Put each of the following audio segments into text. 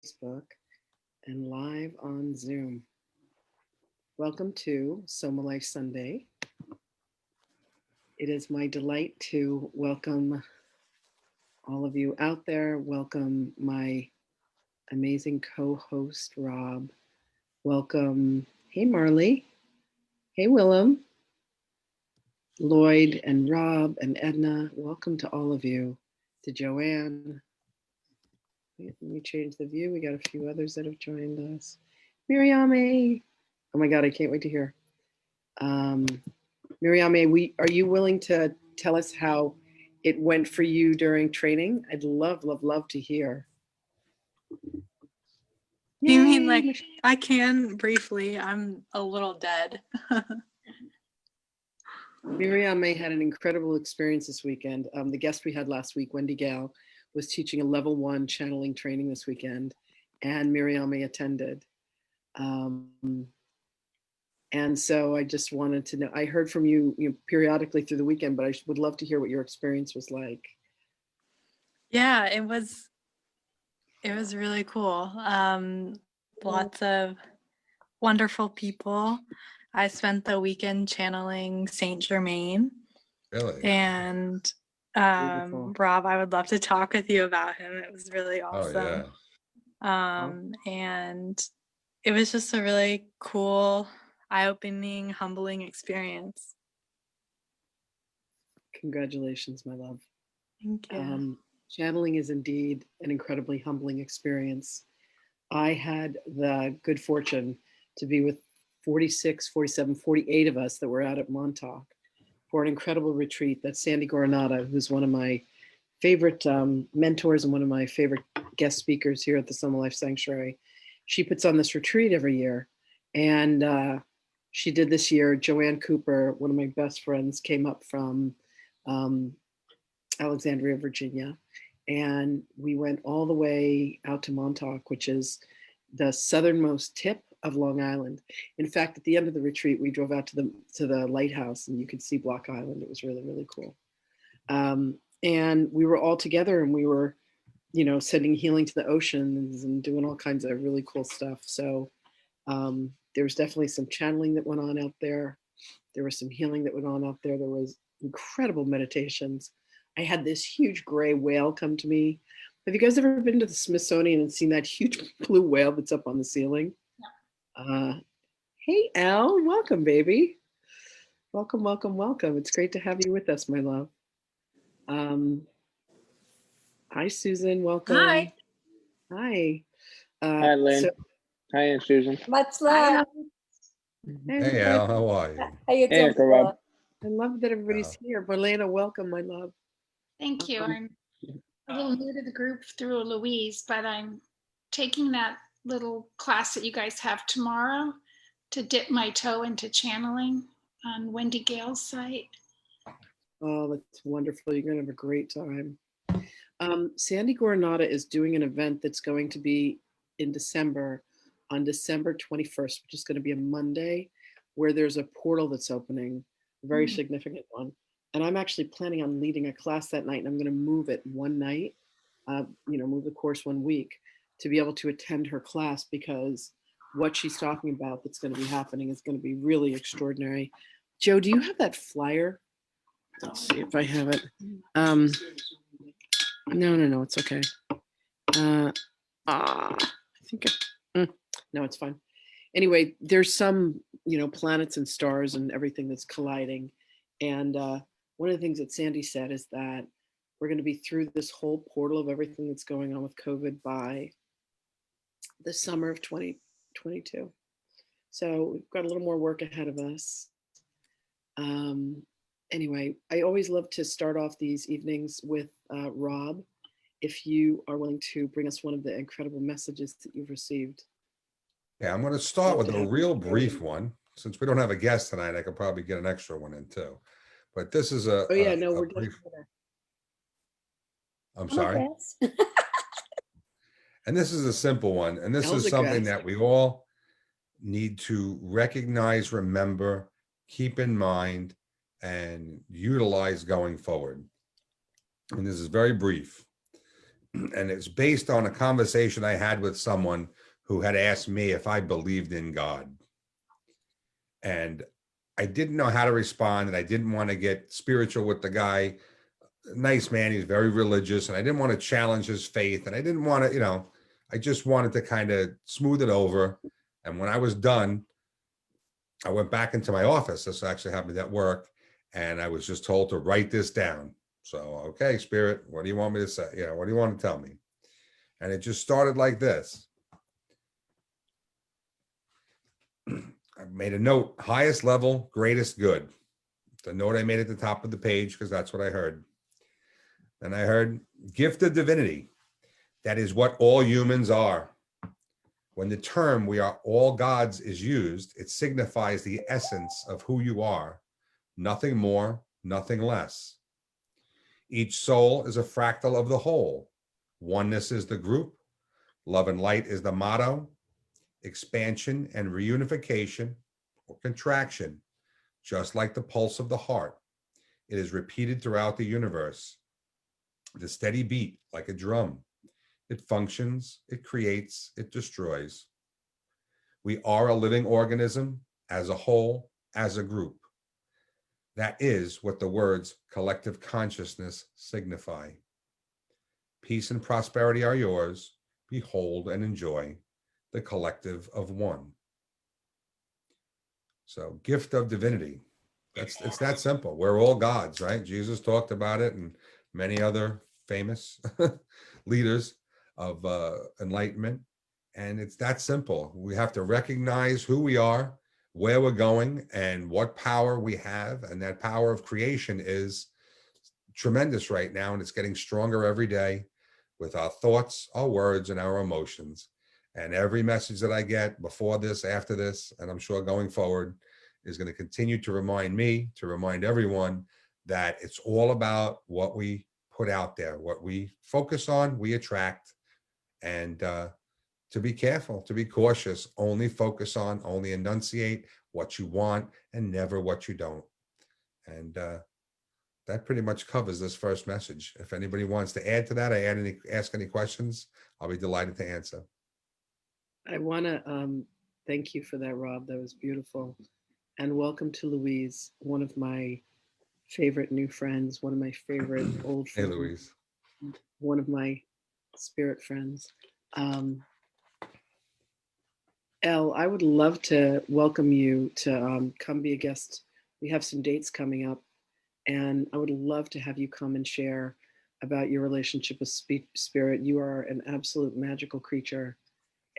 Facebook, and live on Zoom. Welcome to Sohmalife Sunday. It is my delight to welcome all of you out there. Welcome my amazing co-host, Rob. Welcome, hey Marley, hey Willem, Lloyd and Rob and Edna. Welcome to all of you. To Joanne. Let me change the view. We got a few others that have joined us. Miriame. Oh my God, I can't wait to hear. Miriame, are you willing to tell us how it went for you during training? I'd love to hear. You mean like I can briefly? I'm a little dead. Miriame had an incredible experience this weekend. The guest we had last week, Wendy Gale, was teaching a level 1 channeling training this weekend, and Miriame attended. And so I just wanted to know, I heard from you, periodically through the weekend, but I would love to hear what your experience was like. Yeah, it was really cool. Lots of wonderful people. I spent the weekend channeling Saint Germain. Really? And Rob, I would love to talk with you about him. It was really awesome. Oh, yeah. And it was just a really cool, eye-opening, humbling experience. Congratulations, my love. Thank you. Channeling is indeed an incredibly humbling experience. I had the good fortune to be with 46, 47, 48 of us that were out at Montauk for an incredible retreat that Sandy Goranata, who's one of my favorite mentors and one of my favorite guest speakers here at the Sohmalife Sanctuary, she puts on this retreat every year. And she did this year. Joanne Cooper, one of my best friends, came up from Alexandria, Virginia. And we went all the way out to Montauk, which is the southernmost tip of Long Island. In fact, at the end of the retreat, we drove out to the lighthouse and you could see Block Island. It was really, really cool. And we were all together and we were, sending healing to the oceans and doing all kinds of really cool stuff. So there was definitely some channeling that went on out there. There was some healing that went on out there. There was incredible meditations. I had this huge gray whale come to me. Have you guys ever been to the Smithsonian and seen that huge blue whale that's up on the ceiling? Hey, Al, welcome, baby. Welcome. It's great to have you with us, my love. Hi, Susan. Welcome. Hi. Hi. Hi, Lynn. Hi, Aunt Susan. Much love. Hey, Al, how are you? How you Hey, doing? Uncle Rob. I love that everybody's here. Marlena, welcome, my love. Thank you. I'm a little new to the group through Louise, but I'm taking that little class that you guys have tomorrow to dip my toe into channeling on Wendy Gale's site. Oh, that's wonderful. You're going to have a great time. Sandy Goranata is doing an event that's going to be in December, on December 21st, which is going to be a Monday, where there's a portal that's opening, a very significant one. And I'm actually planning on leading a class that night, and I'm going to move it one night, move the course 1 week to be able to attend her class, because what she's talking about that's going to be happening is going to be really extraordinary. Joe, do you have that flyer? Let's see if I have it. No, it's okay. I think no, it's fine. Anyway, there's some, planets and stars and everything that's colliding. And one of the things that Sandy said is that we're going to be through this whole portal of everything that's going on with COVID by the summer of 2022. So we've got a little more work ahead of us. Anyway, I always love to start off these evenings with Rob, if you are willing to bring us one of the incredible messages that you've received. Yeah, I'm going to start with a real brief one. Since we don't have a guest tonight, I could probably get an extra one in too. But this is a we're brief. I'm I'm sorry. a guest. And this is a simple one. And this El's is a something guest. that we all need to recognize, remember, keep in mind, and utilize going forward. And this is very brief. And it's based on a conversation I had with someone who had asked me if I believed in God. And I didn't know how to respond, and I didn't want to get spiritual with the guy. Nice man, he's very religious, and I didn't want to challenge his faith, and I didn't want to, I just wanted to kind of smooth it over. And when I was done, I went back into my office. This actually happened at work, and I was just told to write this down. So, okay, Spirit, what do you want me to say? What do you want to tell me? And it just started like this. I made a note, highest level, greatest good. The note I made at the top of the page, because that's what I heard. And I heard gift of divinity. That is what all humans are. When the term we are all gods is used, it signifies the essence of who you are. Nothing more, nothing less. Each soul is a fractal of the whole. Oneness is the group. Love and light is the motto. Expansion and reunification or contraction, just like the pulse of the heart. It is repeated throughout the universe. The steady beat like a drum. It functions, it creates, it destroys. We are a living organism as a whole, as a group. That is what the words collective consciousness signify. Peace and prosperity are yours. Behold and enjoy the collective of one. So, gift of divinity. It's that simple. We're all gods, right? Jesus talked about it, and many other famous leaders of enlightenment. And it's that simple. We have to recognize who we are, where we're going, and what power we have. And that power of creation is tremendous right now, and it's getting stronger every day with our thoughts, our words, and our emotions. And every message that I get before this, after this, and I'm sure going forward, is going to continue to remind me, to remind everyone, that it's all about what we put out there, what we focus on, we attract. And to be careful, to be cautious, only focus on, only enunciate what you want and never what you don't. And that pretty much covers this first message. If anybody wants to add to that, ask any questions, I'll be delighted to answer. I want to thank you for that, Rob. That was beautiful. And welcome to Louise, one of my favorite new friends, one of my favorite old friends. Hey, Louise. One of my spirit friends. Elle, I would love to welcome you to come be a guest. We have some dates coming up, and I would love to have you come and share about your relationship with spirit. You are an absolute magical creature.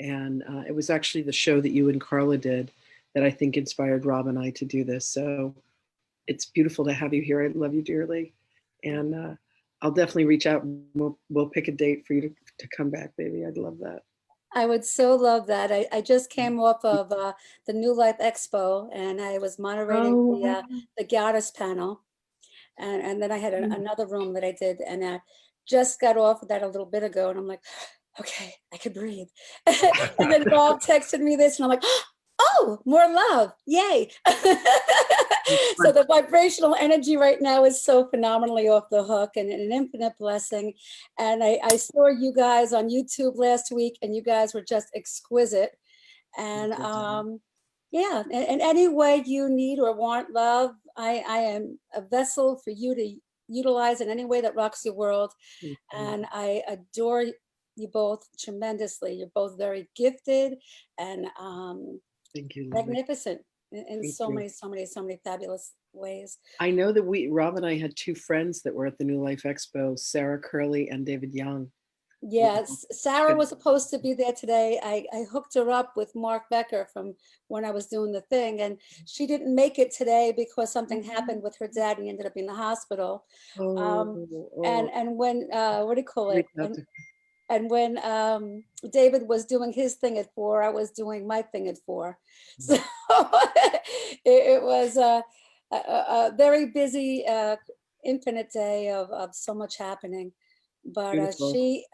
And it was actually the show that you and Carla did that I think inspired Rob and I to do this. So it's beautiful to have you here. I love you dearly. And I'll definitely reach out. And we'll pick a date for you to come back, baby. I'd love that. I would so love that. I just came off of the New Life Expo, and I was moderating the Goddess panel. And then I had another room that I did, and I just got off of that a little bit ago, and I'm like, okay, I could breathe. And then Rob texted me this, and I'm like, oh, more love, yay. So the vibrational energy right now is so phenomenally off the hook, and an infinite blessing. And I saw you guys on YouTube last week, and you guys were just exquisite. And yeah, in any way you need or want love, I am a vessel for you to utilize in any way that rocks your world. And I adore you both tremendously. You're both very gifted and thank you, magnificent in so many fabulous ways. I know that Rob and I had two friends that were at the New Life Expo, Sarah Curley and David Young. Yes, Sarah was supposed to be there today. I hooked her up with Mark Becker from when I was doing the thing, and she didn't make it today because something happened with her dad and he ended up in the hospital. And when what do you call it? And when David was doing his thing at 4, I was doing my thing at 4. So it was a very busy, infinite day of so much happening. But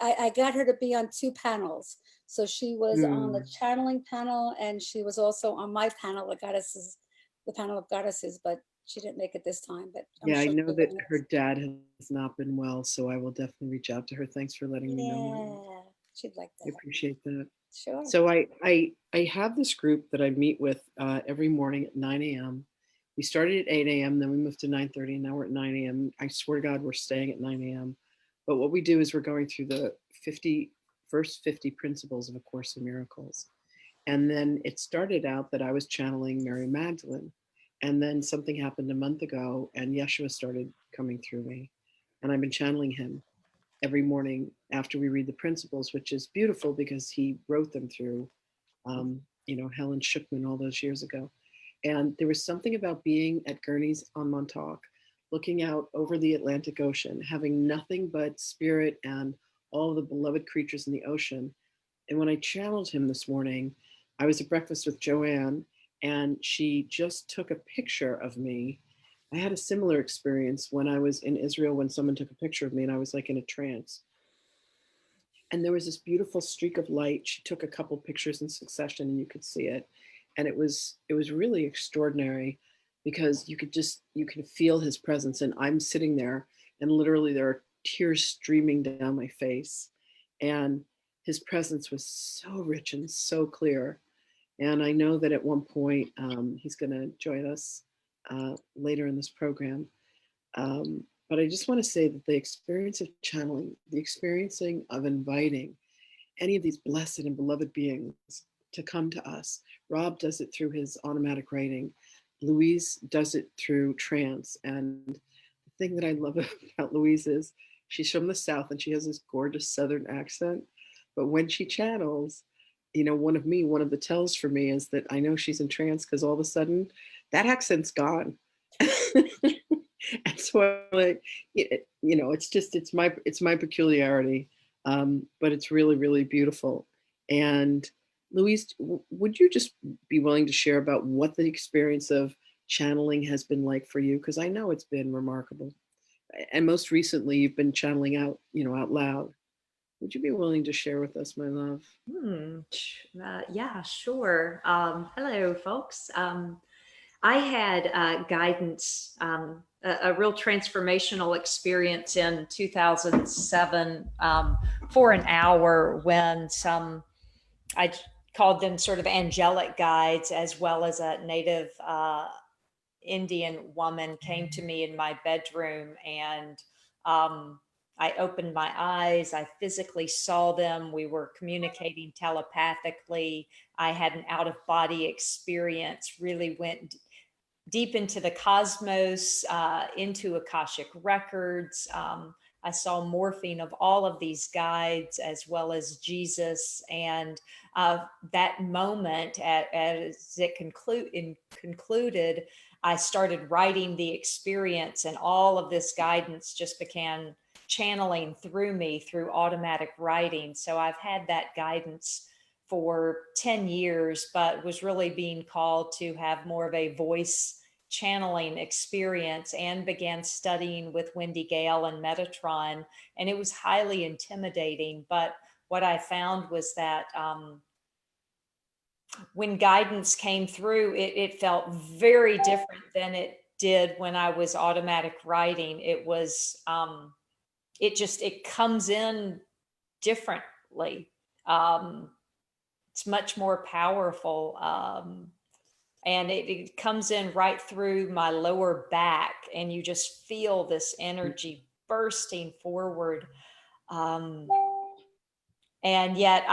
I got her to be on 2 panels. So she was on the channeling panel, and she was also on my panel, the panel of goddesses. But she didn't make it this time, but I'm Yeah, I sure know she'll that learn her it. dad has not been well, so I will definitely reach out to her. Thanks for letting me know, Marlene. Yeah, she'd like I that. appreciate that. Sure. So I have this group that I meet with every morning at 9 a.m. We started at 8 a.m., then we moved to 9:30, and now we're at 9 a.m. I swear to God, we're staying at 9 a.m. But what we do is we're going through the first 50 principles of A Course in Miracles. And then it started out that I was channeling Mary Magdalene. And then something happened a month ago, and Yeshua started coming through me. And I've been channeling him every morning after we read the principles, which is beautiful because he wrote them through, Helen Schuckman all those years ago. And there was something about being at Gurney's on Montauk, looking out over the Atlantic Ocean, having nothing but spirit and all the beloved creatures in the ocean. And when I channeled him this morning, I was at breakfast with Joanne, and she just took a picture of me. I had a similar experience when I was in Israel when someone took a picture of me and I was like in a trance. And there was this beautiful streak of light. She took a couple pictures in succession and you could see it. And it was really extraordinary because you can feel his presence. And I'm sitting there and literally there are tears streaming down my face. And his presence was so rich and so clear. And I know that at one point he's going to join us later in this program. But I just want to say that the experience of channeling, the experiencing of inviting any of these blessed and beloved beings to come to us. Rob does it through his automatic writing. Louise does it through trance. And the thing that I love about Louise is she's from the South and she has this gorgeous Southern accent. But when she channels, one of the tells for me is that I know she's in trance because all of a sudden that accent's gone. And so I'm like, it's my peculiarity, but it's really, really beautiful. And Louise, would you just be willing to share about what the experience of channeling has been like for you? Because I know it's been remarkable. And most recently, you've been channeling out loud. Would you be willing to share with us, my love? Yeah, sure. Hello, folks. I had guidance, a real transformational experience in 2007 for an hour when I called them sort of angelic guides, as well as a native Indian woman came to me in my bedroom, and I opened my eyes. I physically saw them. We were communicating telepathically. I had an out of body experience, really went deep into the cosmos, into Akashic records. I saw morphing of all of these guides as well as Jesus. And that moment, as it concluded, I started writing the experience, and all of this guidance just began channeling through me through automatic writing. So I've had that guidance for 10 years, but was really being called to have more of a voice channeling experience, and began studying with Wendy Gale and Metatron. And it was highly intimidating. But what I found was that when guidance came through, it felt very different than it did when I was automatic writing. It was, it comes in differently. It's much more powerful. And it comes in right through my lower back, and you just feel this energy bursting forward. And yet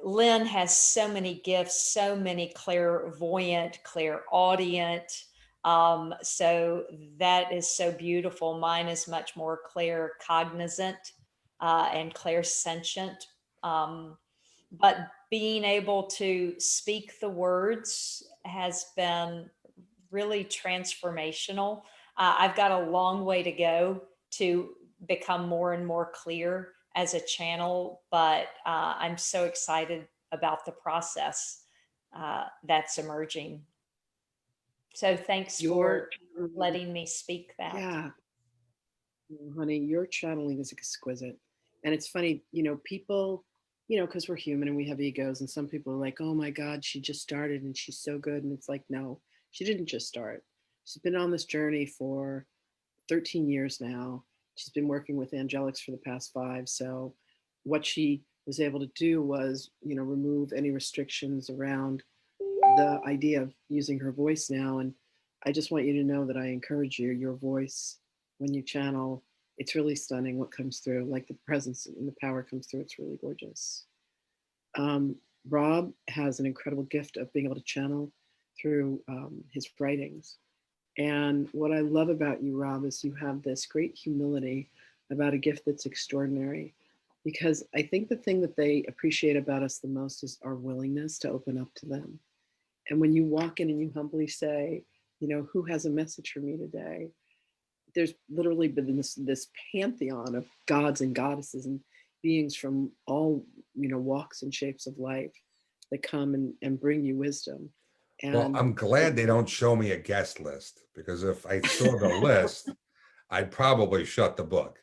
Lynn has so many gifts, so many clairvoyant, clairaudient. So that is so beautiful. Mine is much more claircognizant and clairsentient. But being able to speak the words has been really transformational. I've got a long way to go to become more and more clear as a channel, but I'm so excited about the process that's emerging. So thanks for letting me speak that. Yeah, honey, your channeling is exquisite. And it's funny, people, because we're human and we have egos, and some people are like, oh my God, she just started and she's so good. And it's like, no, she didn't just start. She's been on this journey for 13 years now. She's been working with angelics for the past 5. So what she was able to do was, remove any restrictions around the idea of using her voice now. And I just want you to know that I encourage you, your voice, when you channel, it's really stunning what comes through, like the presence and the power comes through. It's really gorgeous. Rob has an incredible gift of being able to channel through his writings. And what I love about you, Rob, is you have this great humility about a gift that's extraordinary. Because I think the thing that they appreciate about us the most is our willingness to open up to them. And when you walk in and you humbly say, who has a message for me today? There's literally been this pantheon of gods and goddesses and beings from all, walks and shapes of life that come and bring you wisdom. And Well, I'm glad they don't show me a guest list, because if I saw the list, I'd probably shut the book.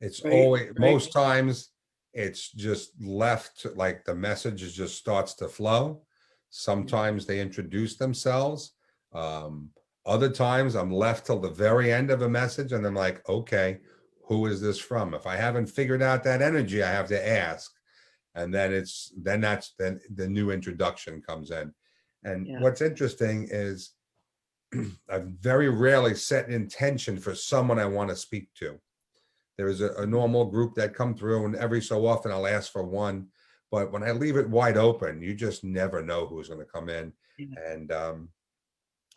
It's always, most times it's just left, like the message just starts to flow. Sometimes they introduce themselves. Other times I'm left till the very end of a message and I'm like, okay, who is this from? If I haven't figured out that energy, I have to ask. And then that's the new introduction comes in. And what's interesting is I very rarely set an intention for someone I want to speak to. There is a normal group that come through, and every so often I'll ask for one. But when I leave it wide open, you just never know who's going to come in. And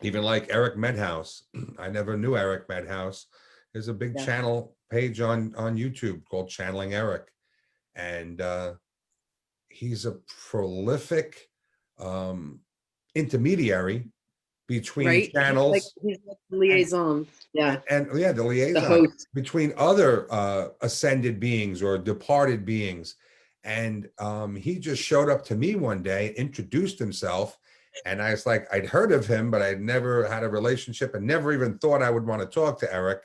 even like Eric Medhouse, I never knew Eric Medhouse. There's a big channel page on YouTube called Channeling Eric. And he's a prolific intermediary between channels. He's like the liaison. The liaison between other ascended beings or departed beings. And he just showed up to me one day, introduced himself, and I was like, I'd heard of him, but I'd never had a relationship and never even thought I would want to talk to Eric.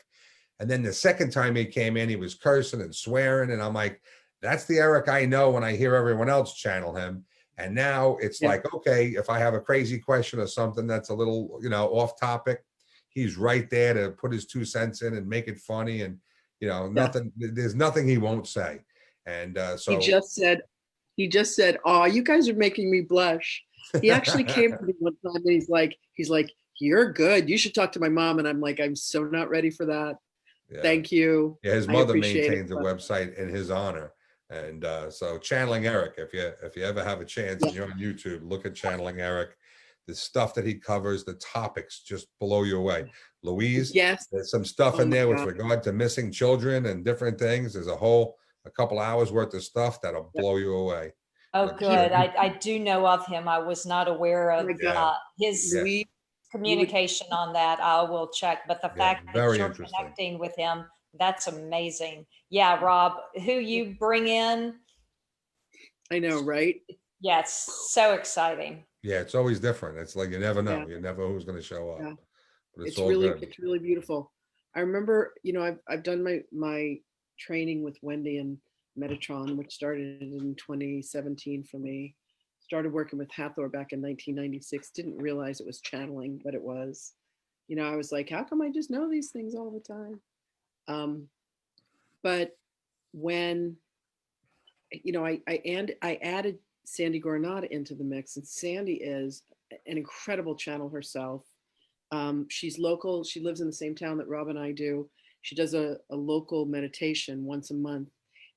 And then the second time he came in, he was cursing and swearing, and I'm like, that's the Eric I know when I hear everyone else channel him. And now it's like, okay, if I have a crazy question or something that's a little, off topic, he's right there to put his 2 cents in and make it funny. And, nothing, there's nothing he won't say. And so he just said, oh, you guys are making me blush. He actually came to me one time and he's like, you're good. You should talk to my mom. And I'm like, I'm so not ready for that. Thank you. Yeah, his mother maintains a website in his honor. And so Channeling Eric, if you ever have a chance and you're on YouTube, look at Channeling Eric. The stuff that he covers, the topics just blow you away. Louise, there's some stuff in there with regard to missing children and different things. There's a couple hours worth of stuff that'll blow you away. Oh, good. I do know of him. I was not aware of his communication on that. I will check. But the fact that you're connecting with him, that's amazing. Yeah, Rob, who you bring in. I know, right? Yeah, it's so exciting. Yeah, it's always different. It's like you never know. You never know who's going to show up. But it's all good. It's really beautiful. I remember, I've done my training with Wendy and Metatron, which started in 2017 for me. Started working with Hathor back in 1996. Didn't realize it was channeling, but it was. I was like, how come I just know these things all the time? But when, I added Sandy Goranada into the mix, and Sandy is an incredible channel herself. She's local. She lives in the same town that Rob and I do. She does a local meditation once a month,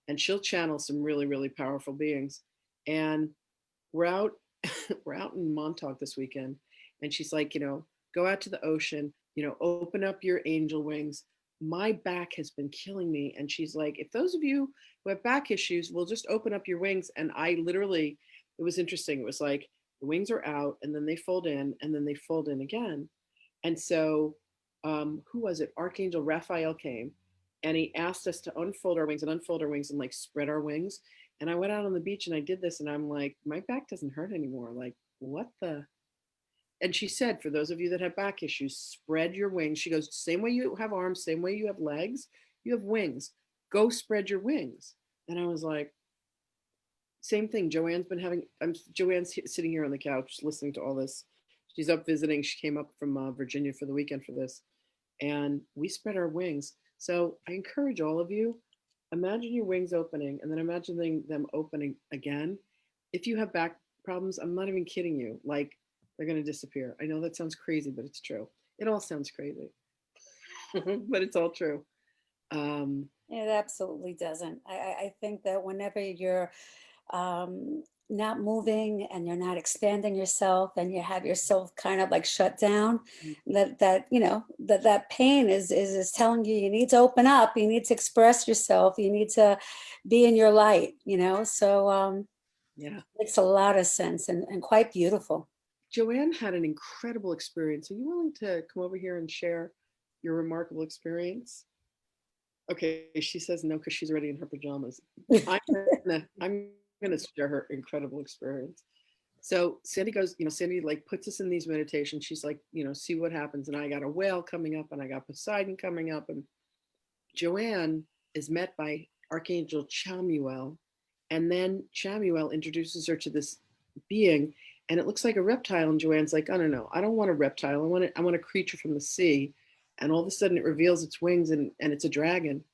and she'll channel some really, really powerful beings. And we're out in Montauk this weekend, and she's like, go out to the ocean, open up your angel wings. My back has been killing me. And she's like, if those of you who have back issues will just open up your wings. And I literally, it was interesting. It was like the wings are out and then they fold in and then they fold in again. And so who was it? Archangel Raphael came and he asked us to unfold our wings and like spread our wings. And I went out on the beach and I did this and I'm like, my back doesn't hurt anymore. Like, what the? And she said, for those of you that have back issues, spread your wings. She goes, same way you have arms, same way you have legs, you have wings. Go spread your wings. And I was like, same thing. Joanne's sitting here on the couch listening to all this. She's up visiting. She came up from Virginia for the weekend for this, and we spread our wings. So I encourage all of you, imagine your wings opening and then imagining them opening again. If you have back problems, I'm not even kidding you. Like, they're going to disappear. I know that sounds crazy, but it's true. It all sounds crazy, but it's all true. It absolutely doesn't. I think that whenever you're not moving and you're not expanding yourself and you have yourself kind of like shut down, that pain is telling you you need to open up, you need to express yourself, you need to be in your light, so Yeah. makes a lot of sense and quite beautiful. Joanne had an incredible experience. Are you willing to come over here and share your remarkable experience? Okay, she says no because she's already in her pajamas. I'm gonna share her incredible experience. So Sandy goes, Sandy like puts us in these meditations. She's like, see what happens. And I got a whale coming up and I got Poseidon coming up. And Joanne is met by Archangel Chamuel. And then Chamuel introduces her to this being, and it looks like a reptile. And Joanne's like, oh, no, I don't want a reptile. I want a creature from the sea. And all of a sudden it reveals its wings and it's a dragon.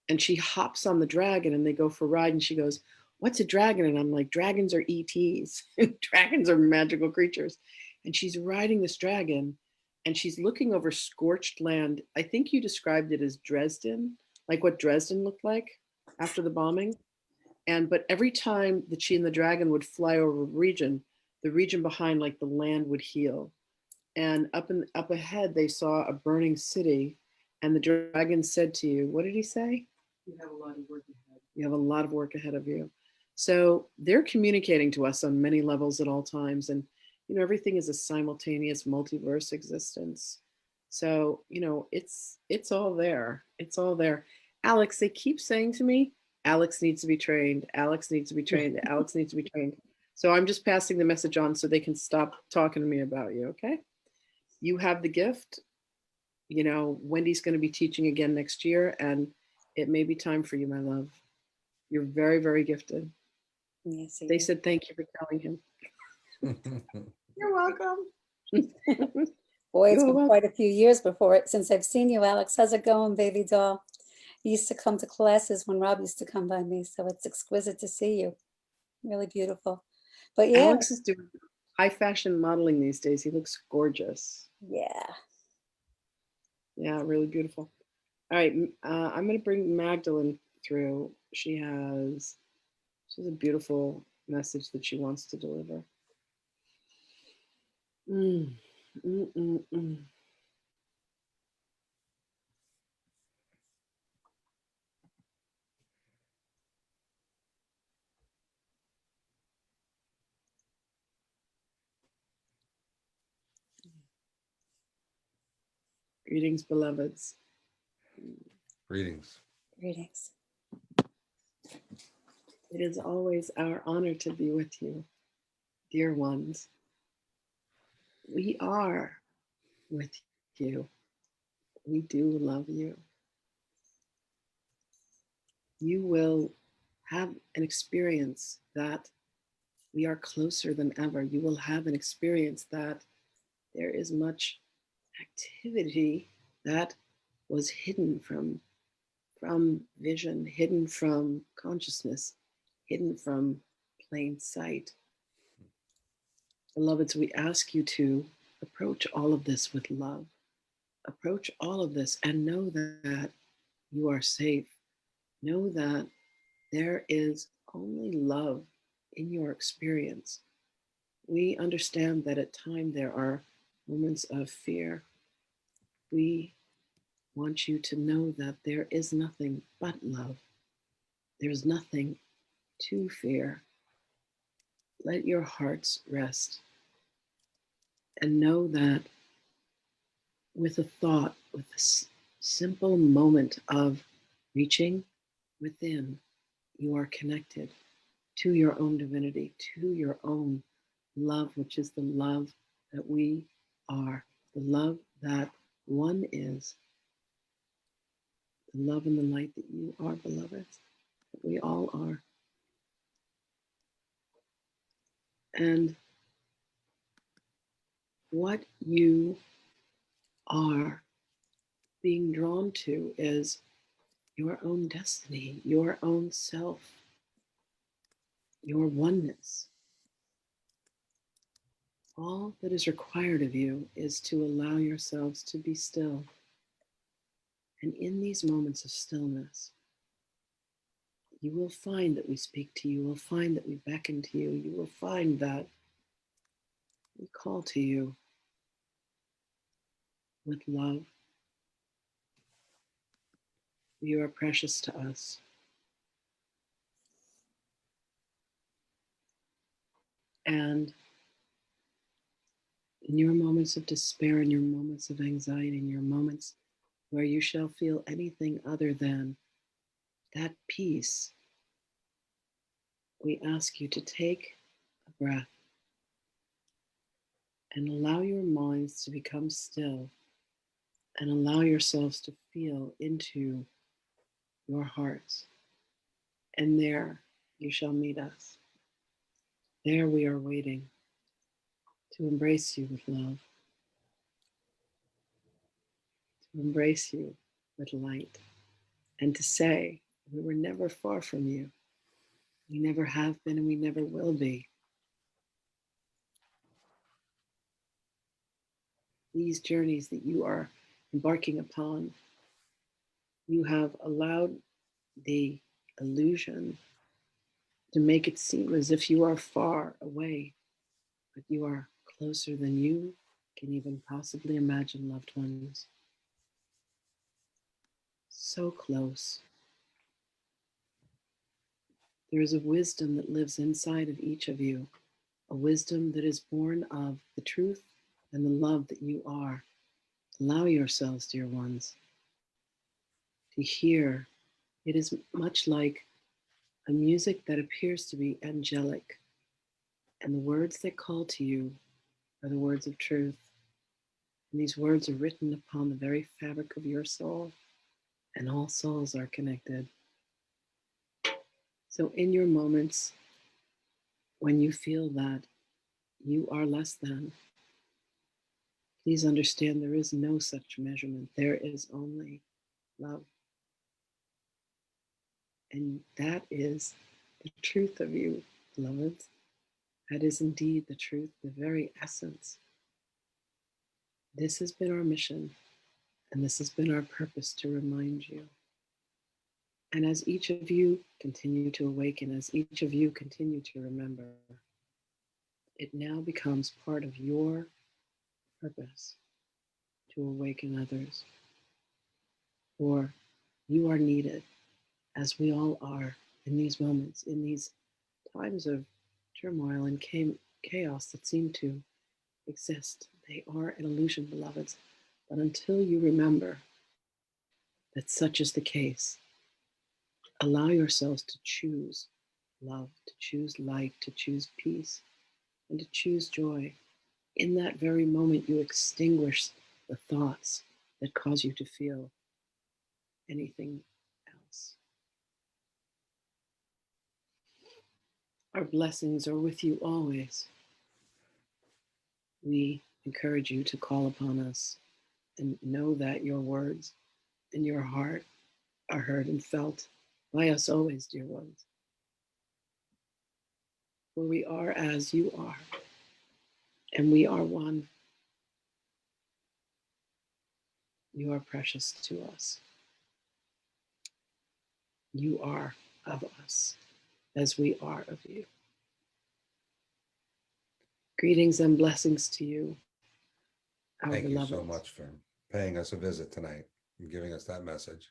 And she hops on the dragon and they go for a ride. And she goes, what's a dragon? And I'm like, dragons are ETs. Dragons are magical creatures. And she's riding this dragon and she's looking over scorched land. I think you described it as Dresden, like what Dresden looked like after the bombing. But every time that she and the dragon would fly over the region behind, like the land would heal. And up ahead, they saw a burning city. And the dragon said to you, what did he say? You have a lot of work ahead. You have a lot of work ahead of you. So they're communicating to us on many levels at all times. And, everything is a simultaneous multiverse existence. So, it's all there. It's all there. Alex, they keep saying to me, Alex needs to be trained. Alex needs to be trained. Alex needs to be trained. So I'm just passing the message on so they can stop talking to me about you. Okay. You have the gift. Wendy's going to be teaching again next year, and it may be time for you, my love. You're very, very gifted. Yes, they said thank you for telling him. You're welcome. Boy, it's been quite a few years since I've seen you, Alex. How's it going, baby doll? You used to come to classes when Rob used to come by me, so it's exquisite to see you. Really beautiful. But yeah. Alex is doing high fashion modeling these days. He looks gorgeous. Yeah. Yeah, really beautiful. All right, I'm going to bring Magdalene through. She has a beautiful message that she wants to deliver. Greetings, beloveds. Greetings. Greetings. It is always our honor to be with you, dear ones. We are with you. We do love you. You will have an experience that we are closer than ever. You will have an experience that there is much activity that was hidden from vision, hidden from consciousness, hidden from plain sight. Beloveds, we ask you to approach all of this with love. Approach all of this and know that you are safe. Know that there is only love in your experience. We understand that at times there are moments of fear. We want you to know that there is nothing but love. There's nothing to fear. Let your hearts rest and know that with a thought, with a simple moment of reaching within, you are connected to your own divinity, to your own love, which is the love that we are, the love that one is, the love and the light that you are, beloved, that we all are. And what you are being drawn to is your own destiny, your own self, your oneness. All that is required of you is to allow yourselves to be still. And in these moments of stillness, you will find that we speak to you. You will find that we beckon to you. You will find that we call to you with love. You are precious to us. And in your moments of despair, in your moments of anxiety, in your moments where you shall feel anything other than that peace, we ask you to take a breath and allow your minds to become still and allow yourselves to feel into your hearts. And there you shall meet us. There we are waiting to embrace you with love, to embrace you with light, and to say, we were never far from you. We never have been and we never will be. These journeys that you are embarking upon, you have allowed the illusion to make it seem as if you are far away, but you are closer than you can even possibly imagine, loved ones. So close. There is a wisdom that lives inside of each of you, a wisdom that is born of the truth and the love that you are. Allow yourselves, dear ones, to hear. It is much like a music that appears to be angelic, and the words that call to you are the words of truth. And these words are written upon the very fabric of your soul, and all souls are connected. So, in your moments when you feel that you are less than, please understand there is no such measurement. There is only love. And that is the truth of you, beloveds. That is indeed the truth, the very essence. This has been our mission, and this has been our purpose to remind you. And as each of you continue to awaken, as each of you continue to remember, it now becomes part of your purpose to awaken others. For you are needed, as we all are in these moments, in these times of turmoil and chaos that seem to exist. They are an illusion, beloveds. But until you remember that such is the case, allow yourselves to choose love, to choose light, to choose peace, and to choose joy. In that very moment, you extinguish the thoughts that cause you to feel anything else. Our blessings are with you always. We encourage you to call upon us and know that your words and your heart are heard and felt by us always, dear ones. For we are as you are, and we are one. You are precious to us. You are of us, as we are of you. Greetings and blessings to you, our Thank you beloveds. so much for paying us a visit tonight and giving us that message.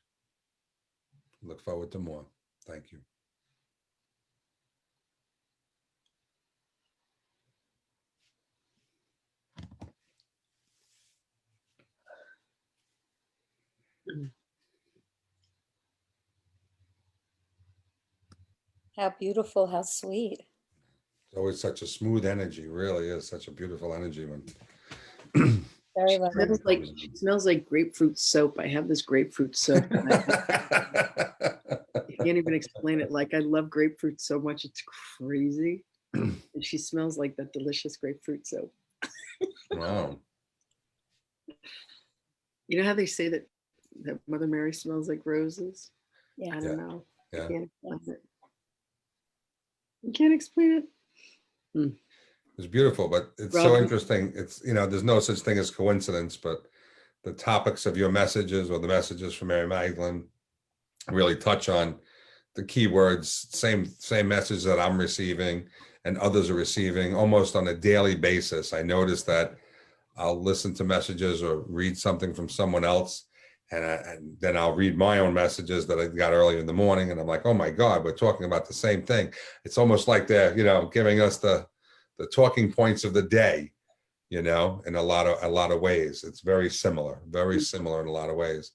Look forward to more. Thank you. How beautiful, how sweet. It's always such a smooth energy, really is such a beautiful energy when Very lovely. She smells like grapefruit soap. I have this grapefruit soap. I can't even explain it. Like, I love grapefruit so much, it's crazy. And she smells like that delicious grapefruit soap. Wow. You know how they say that Mother Mary smells like roses? Yeah. I don't know. I Yeah. can't explain it. You can't explain it. It's beautiful, but it's Rob, so interesting. It's, there's no such thing as coincidence, but the topics of your messages or the messages from Mary Magdalene really touch on the keywords, same message that I'm receiving and others are receiving almost on a daily basis. I notice that I'll listen to messages or read something from someone else, and then I'll read my own messages that I got earlier in the morning, and I'm like, oh my God, we're talking about the same thing. It's almost like they're, giving us the talking points of the day, in a lot of ways. It's very similar in a lot of ways.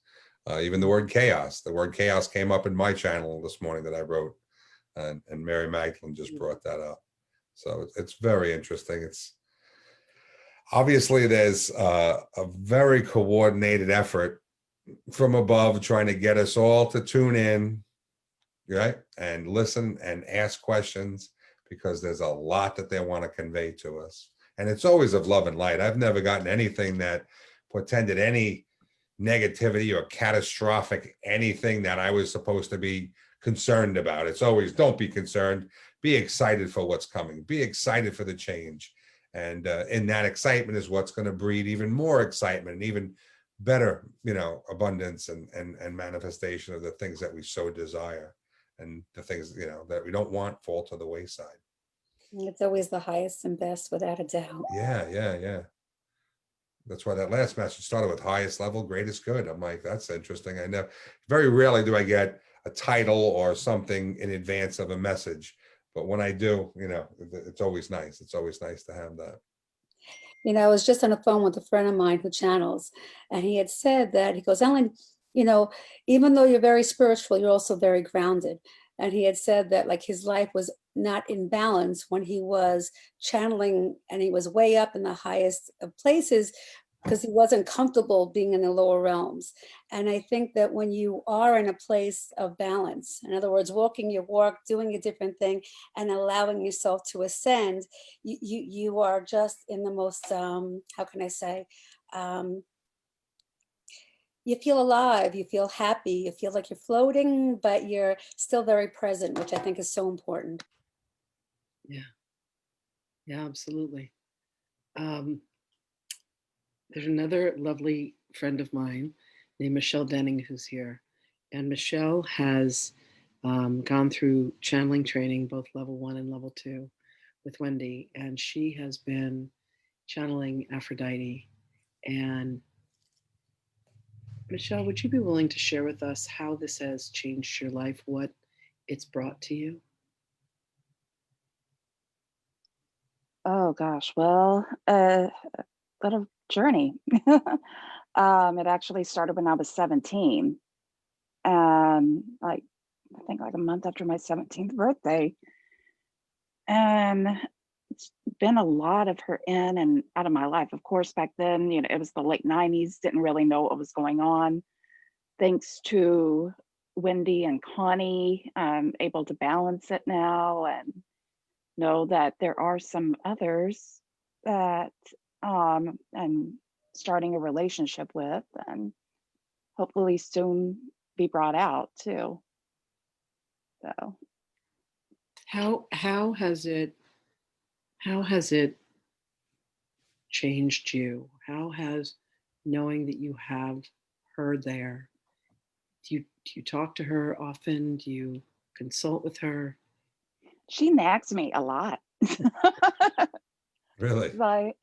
Even the word chaos came up in my channel this morning that I wrote, and Mary Magdalene just brought that up. So it's very interesting. It's obviously there's a very coordinated effort from above trying to get us all to tune in, right, and listen and ask questions, because there's a lot that they want to convey to us. And it's always of love and light. I've never gotten anything that portended any negativity or catastrophic anything that I was supposed to be concerned about. It's always, don't be concerned, be excited for what's coming, be excited for the change. And in that excitement is what's going to breed even more excitement and even better, abundance and manifestation of the things that we so desire, and the things, that we don't want fall to the wayside. It's always the highest and best, without a doubt. Yeah. That's why that last message started with highest level, greatest good. I'm like, that's interesting. Very rarely do I get a title or something in advance of a message, but when I do, it's always nice. It's always nice to have that. I was just on the phone with a friend of mine who channels, and he had said that, he goes, Ellen, even though you're very spiritual, you're also very grounded. And he had said that, like, his life was not in balance when he was channeling, and he was way up in the highest of places because he wasn't comfortable being in the lower realms. And I think that when you are in a place of balance, in other words, walking your walk, doing a different thing, and allowing yourself to ascend, you are just in the most, how can I say, you feel alive, you feel happy, you feel like you're floating, but you're still very present, which I think is so important. Yeah, absolutely. There's another lovely friend of mine named Michelle Denning who's here. And Michelle has gone through channeling training, both level 1 and level 2 with Wendy. And she has been channeling Aphrodite. And Michelle, would you be willing to share with us how this has changed your life, what it's brought to you? Oh gosh, well, what a journey. It actually started when I was 17, and I think like a month after my 17th birthday. And it's been a lot of her in and out of my life. Of course, back then, it was the late 90s, didn't really know what was going on. Thanks to Wendy and Connie, I'm able to balance it now and know that there are some others that I'm starting a relationship with, and hopefully soon be brought out too. So How has it changed you? How has knowing that you have her there? Do you talk to her often? Do you consult with her? she nags me a lot. Really? Like,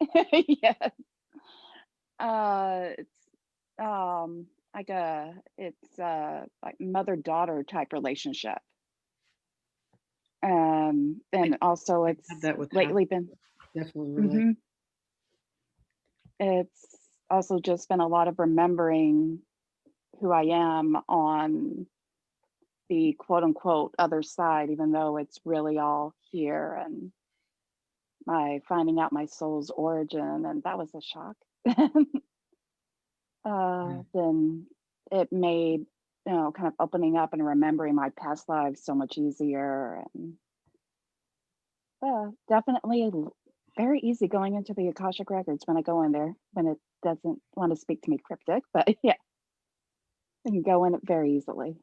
yes. It's like mother-daughter type relationship. And also it's that with lately been definitely relate. It's also just been a lot of remembering who I am on the quote unquote other side, even though it's really all here, and my finding out my soul's origin, and that was a shock. Then it made, kind of opening up and remembering my past lives so much easier, and definitely very easy going into the Akashic Records when I go in there, when it doesn't want to speak to me cryptic, but yeah, I can go in it very easily.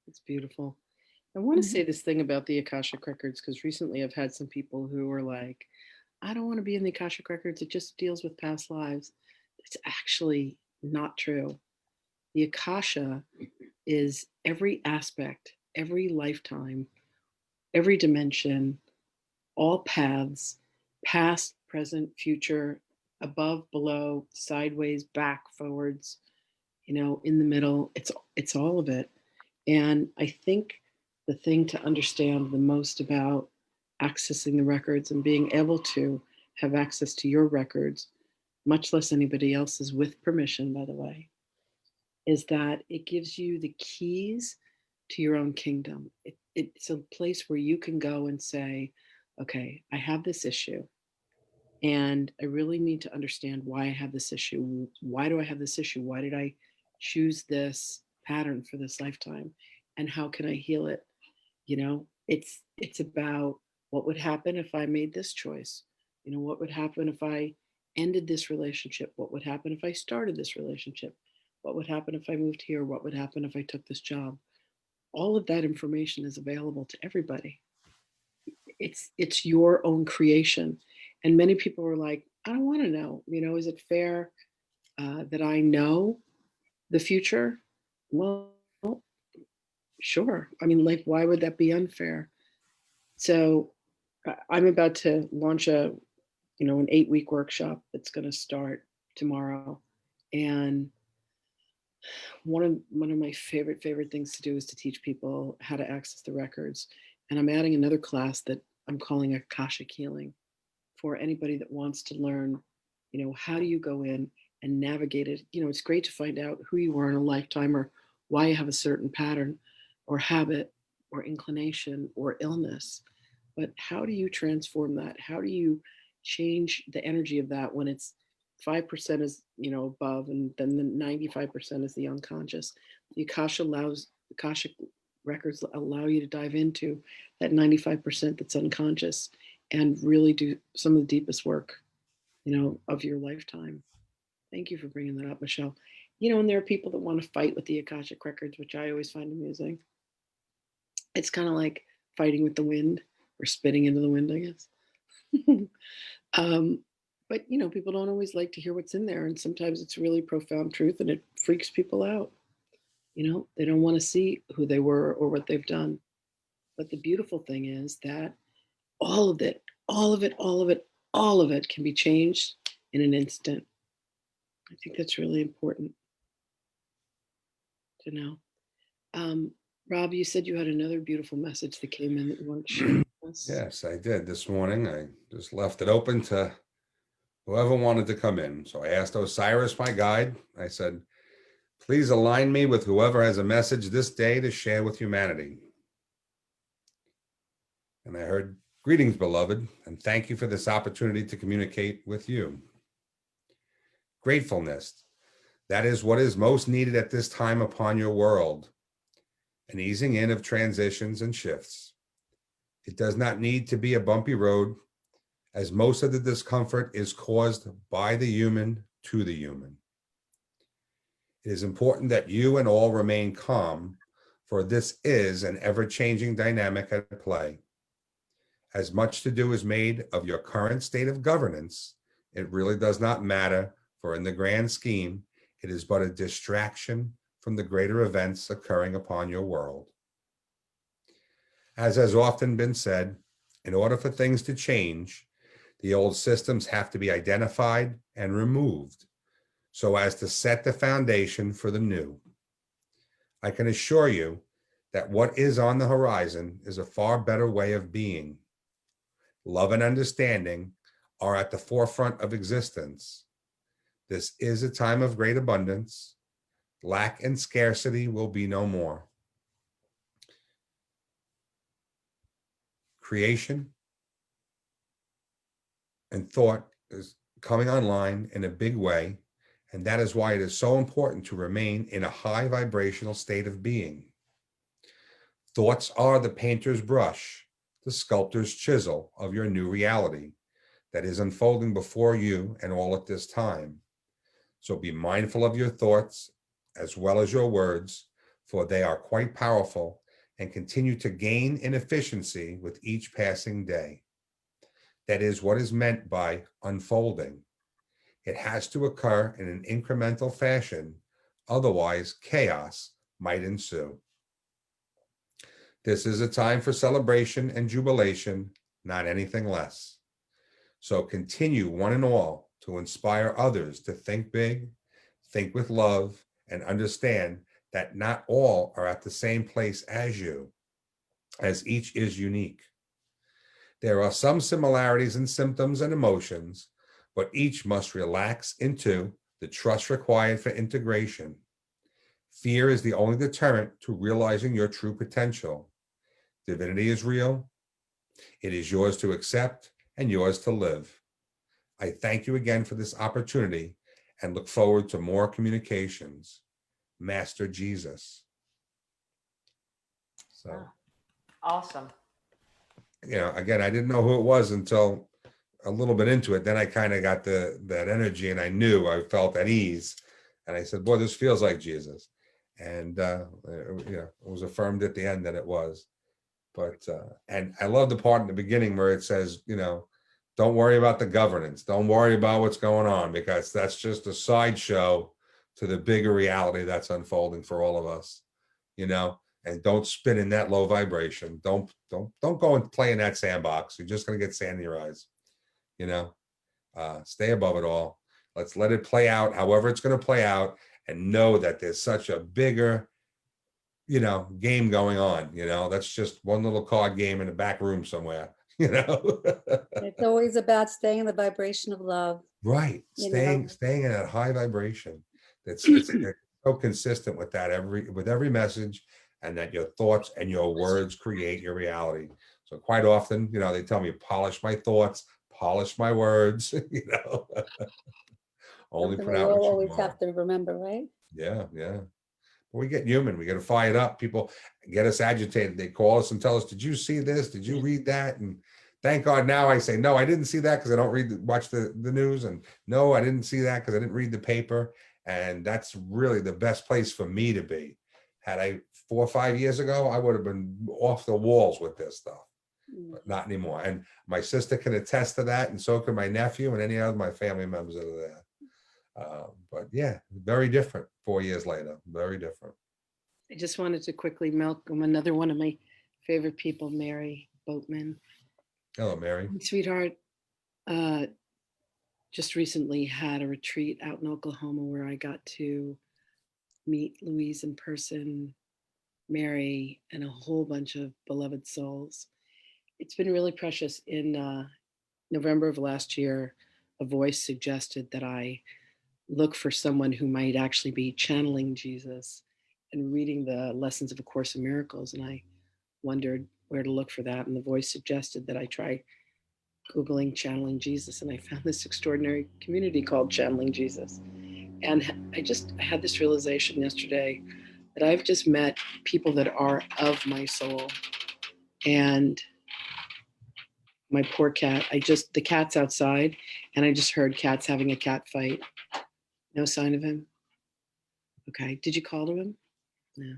It's beautiful. I want to say this thing about the Akashic Records because recently I've had some people who were like, I don't want to be in the Akashic Records. It just deals with past lives. It's actually not true. The Akasha is every aspect, every lifetime, every dimension, all paths, past, present, future, above, below, sideways, back, forwards, in the middle. It's all of it. And I think the thing to understand the most about accessing the records and being able to have access to your records, much less anybody else's, with permission, by the way, is that it gives you the keys to your own kingdom. It's a place where you can go and say, okay, I have this issue. And I really need to understand why I have this issue. Why do I have this issue? Why did I choose this pattern for this lifetime? And how can I heal it? It's about what would happen if I made this choice? What would happen if I ended this relationship? What would happen if I started this relationship? What would happen if I moved here? What would happen if I took this job? All of that information is available to everybody. It's your own creation. And many people are like, I don't want to know, is it fair that I know the future? Well, sure. I mean, like, why would that be unfair? So I'm about to launch an 8-week workshop that's going to start tomorrow. And one of my favorite things to do is to teach people how to access the records. And I'm adding another class that I'm calling Akashic Healing for anybody that wants to learn, how do you go in and navigate it? It's great to find out who you are in a lifetime or why you have a certain pattern or habit or inclination or illness. But how do you transform that? How do you change the energy of that when it's 5% is, above, and then the 95% is the unconscious? The Akashic records allow you to dive into that 95% that's unconscious and really do some of the deepest work, of your lifetime. Thank you for bringing that up, Michelle. And there are people that want to fight with the Akashic records, which I always find amusing. It's kind of like fighting with the wind or spitting into the wind, I guess. But people don't always like to hear what's in there, and sometimes it's really profound truth, and it freaks people out. They don't want to see who they were or what they've done. But the beautiful thing is that all of it can be changed in an instant. I think that's really important to know. Rob, you said you had another beautiful message that came in that you want to share with us. Yes, I did this morning. I just left it open to whoever wanted to come in. So I asked Osiris, my guide, I said, please align me with whoever has a message this day to share with humanity. And I heard, greetings, beloved, and thank you for this opportunity to communicate with you. Gratefulness, that is what is most needed at this time upon your world. An easing in of transitions and shifts. It does not need to be a bumpy road, as most of the discomfort is caused by the human to the human. It is important that you and all remain calm, for this is an ever-changing dynamic at play. As much to do is made of your current state of governance, it really does not matter, for in the grand scheme, it is but a distraction from the greater events occurring upon your world. As has often been said, in order for things to change, the old systems have to be identified and removed so as to set the foundation for the new. I can assure you that what is on the horizon is a far better way of being. Love and understanding are at the forefront of existence. This is a time of great abundance. Lack and scarcity will be no more. Creation and thought is coming online in a big way, and that is why it is so important to remain in a high vibrational state of being. Thoughts are the painter's brush, the sculptor's chisel of your new reality. that is unfolding before you and all at this time. So be mindful of your thoughts as well as your words, for they are quite powerful and continue to gain in efficiency with each passing day. That is what is meant by unfolding. It has to occur in an incremental fashion, otherwise chaos might ensue. This is a time for celebration and jubilation, not anything less. So continue one and all to inspire others to think big, think with love, and understand that not all are at the same place as you, as each is unique. There are some similarities in symptoms and emotions, but each must relax into the trust required for integration. Fear is the only deterrent to realizing your true potential. Divinity is real. It is yours to accept and yours to live. I thank you again for this opportunity and look forward to more communications. Master Jesus. So, Awesome. Again, I didn't know who it was until a little bit into it. Then I kind of got that energy, and I felt at ease. And I said, boy, this feels like Jesus. And it was affirmed at the end that it was. But and I love the part in the beginning where it says, don't worry about the governance. Don't worry about what's going on, because that's just a sideshow to the bigger reality that's unfolding for all of us, and don't spin in that low vibration. Don't go and play in that sandbox. You're just going to get sand in your eyes, stay above it all. Let's let it play out however it's going to play out, and know that there's such a bigger, game going on. That's just one little card game in a back room somewhere. It's always about staying in the vibration of love. Right. Staying in that high vibration. It's so consistent with that with every message, and that your thoughts and your words create your reality. So quite often, they tell me, polish my thoughts, polish my words, only Something put we out all what you always want. have to remember, right? Yeah. We get human. We get to fire it up. People get us agitated. They call us and tell us, did you see this? Did you read that? And thank God now I say, no, I didn't see that because I don't watch the news. And no, I didn't see that because I didn't read the paper. And that's really the best place for me to be. Had I 4 or 5 years ago, I would have been off the walls with this stuff, but not anymore. And my sister can attest to that. And so can my nephew and any other of my family members that are there. But yeah, very different 4 years later, very different. I just wanted to quickly welcome another one of my favorite people, Mary Boatman. Hello, Mary. Sweetheart, just recently had a retreat out in Oklahoma where I got to meet Louise in person, Mary, and a whole bunch of beloved souls. It's been really precious. In November of last year, a voice suggested that I look for someone who might actually be channeling Jesus and reading the lessons of A Course in Miracles. And I wondered where to look for that. And the voice suggested that I try Googling channeling Jesus. And I found this extraordinary community called Channeling Jesus. And I had this realization yesterday that I've just met people that are of my soul. And my poor cat, the cat's outside, and I just heard cats having a cat fight. No sign of him. Okay. Did you call to him? No.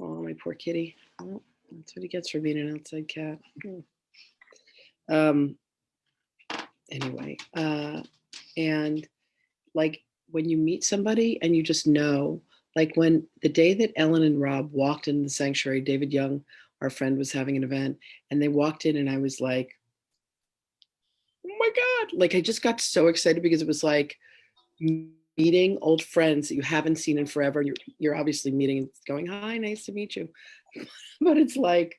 Oh, my poor kitty. Well, that's what he gets for being an outside cat. Anyway, and like when you meet somebody and you just know, like when the day that Ellen and Rob walked in the sanctuary, David Young, our friend, was having an event, and they walked in and I was like, oh my God. Like I just got so excited because it was like meeting old friends that you haven't seen in forever. You're obviously meeting and going, hi, nice to meet you. But it's like,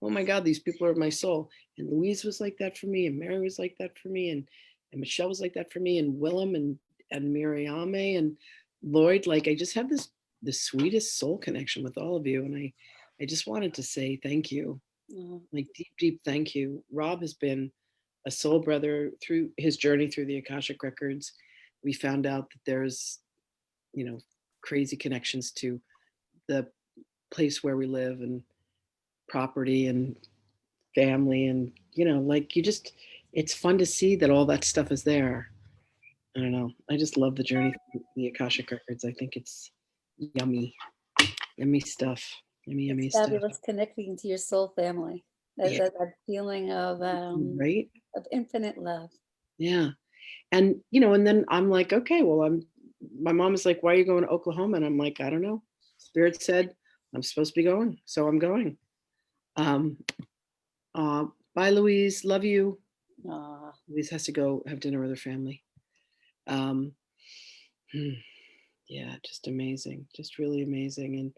oh my God, these people are my soul. And Louise was like that for me, and Mary was like that for me, and Michelle was like that for me, and Willem and Miriam and Lloyd. Like I just have the sweetest soul connection with all of you. And I just wanted to say thank you. Like deep thank you. Rob has been a soul brother through his journey through the Akashic Records. We found out that there's, crazy connections to the place where we live and property and family. And, like it's fun to see that all that stuff is there. I don't know. I just love the journey through the Akashic Records. I think it's yummy stuff. Yummy stuff. Fabulous connecting to your soul family. That feeling of Right? Of infinite love. Yeah. And and then I'm like, okay, well, my mom is like, why are you going to Oklahoma? And I'm like, I don't know. Spirit said I'm supposed to be going, so I'm going. Bye, Louise. Love you. Aww. Louise has to go have dinner with her family. Yeah, just amazing, just really amazing.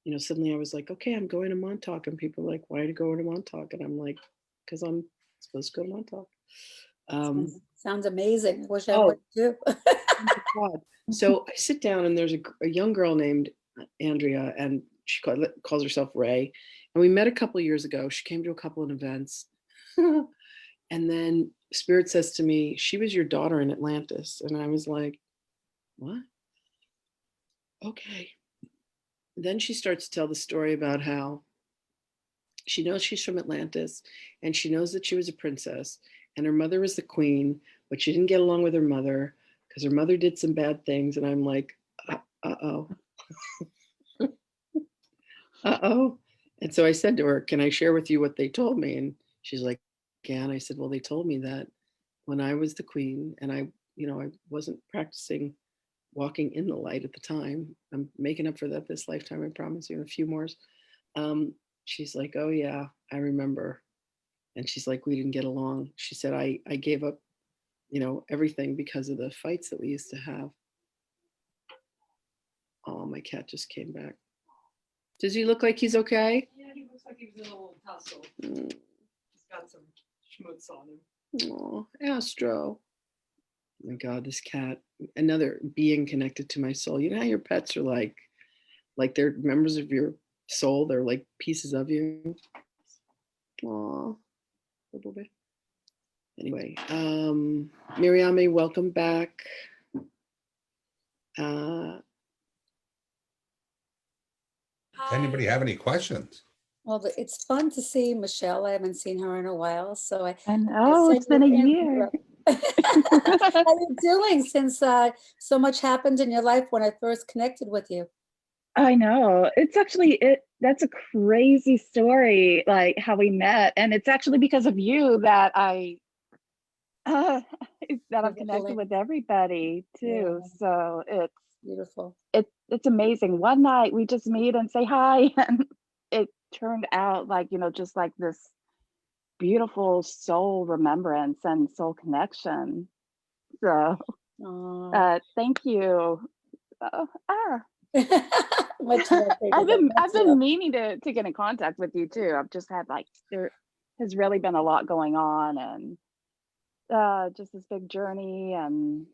And suddenly I was like, okay, I'm going to Montauk, and people are like, why are you going to Montauk? And I'm like, because I'm supposed to go to Montauk. Sounds amazing. Wish I Oh. would too. God. So I sit down, and there's a young girl named Andrea, and she calls herself Ray. And we met a couple of years ago. She came to a couple of events. And then Spirit says to me, she was your daughter in Atlantis. And I was like, what? Okay. Then she starts to tell the story about how she knows she's from Atlantis, and she knows that she was a princess, and her mother was the queen, but she didn't get along with her mother because her mother did some bad things. And I'm like, uh-oh. Uh-oh. And so I said to her, can I share with you what they told me? And she's like, yeah. And I said, well, they told me that when I was the queen, and I wasn't practicing walking in the light at the time. I'm making up for that this lifetime, I promise you, and a few more. She's like, oh yeah, I remember. And she's like, we didn't get along. She said, I gave up, everything because of the fights that we used to have. Oh, my cat just came back. Does he look like he's okay? Yeah, he looks like he was in a little tussle. He's got some schmutz on him. Oh, Astro. Oh my God, this cat, another being connected to my soul. You know how your pets are like they're members of your soul. They're like pieces of you. Aw, little bit. Anyway, Miriame, welcome back. Anybody have any questions? Well, it's fun to see Michelle. I haven't seen her in a while, so I know it's been a year. How are you doing since so much happened in your life when I first connected with you? I know. It's actually that's a crazy story, like how we met. And it's actually because of you that I'm connected with everybody too. Yeah. So it's beautiful. It's amazing. One night we just meet and say hi, and it turned out like, just like this beautiful soul remembrance and soul connection. So thank you. I've been meaning to get in contact with you too. I've just had there has really been a lot going on, and just this big journey, and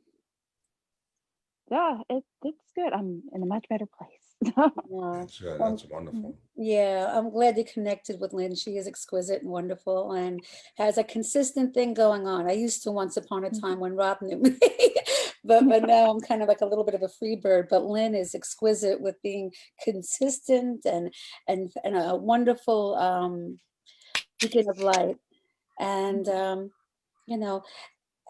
yeah, it's good. I'm in a much better place. That's good. That's wonderful. Yeah, I'm glad you connected with Lynn. She is exquisite and wonderful and has a consistent thing going on. I used to once upon a time when Rob knew me, but now I'm kind of like a little bit of a free bird. But Lynn is exquisite with being consistent and a wonderful beacon of light. And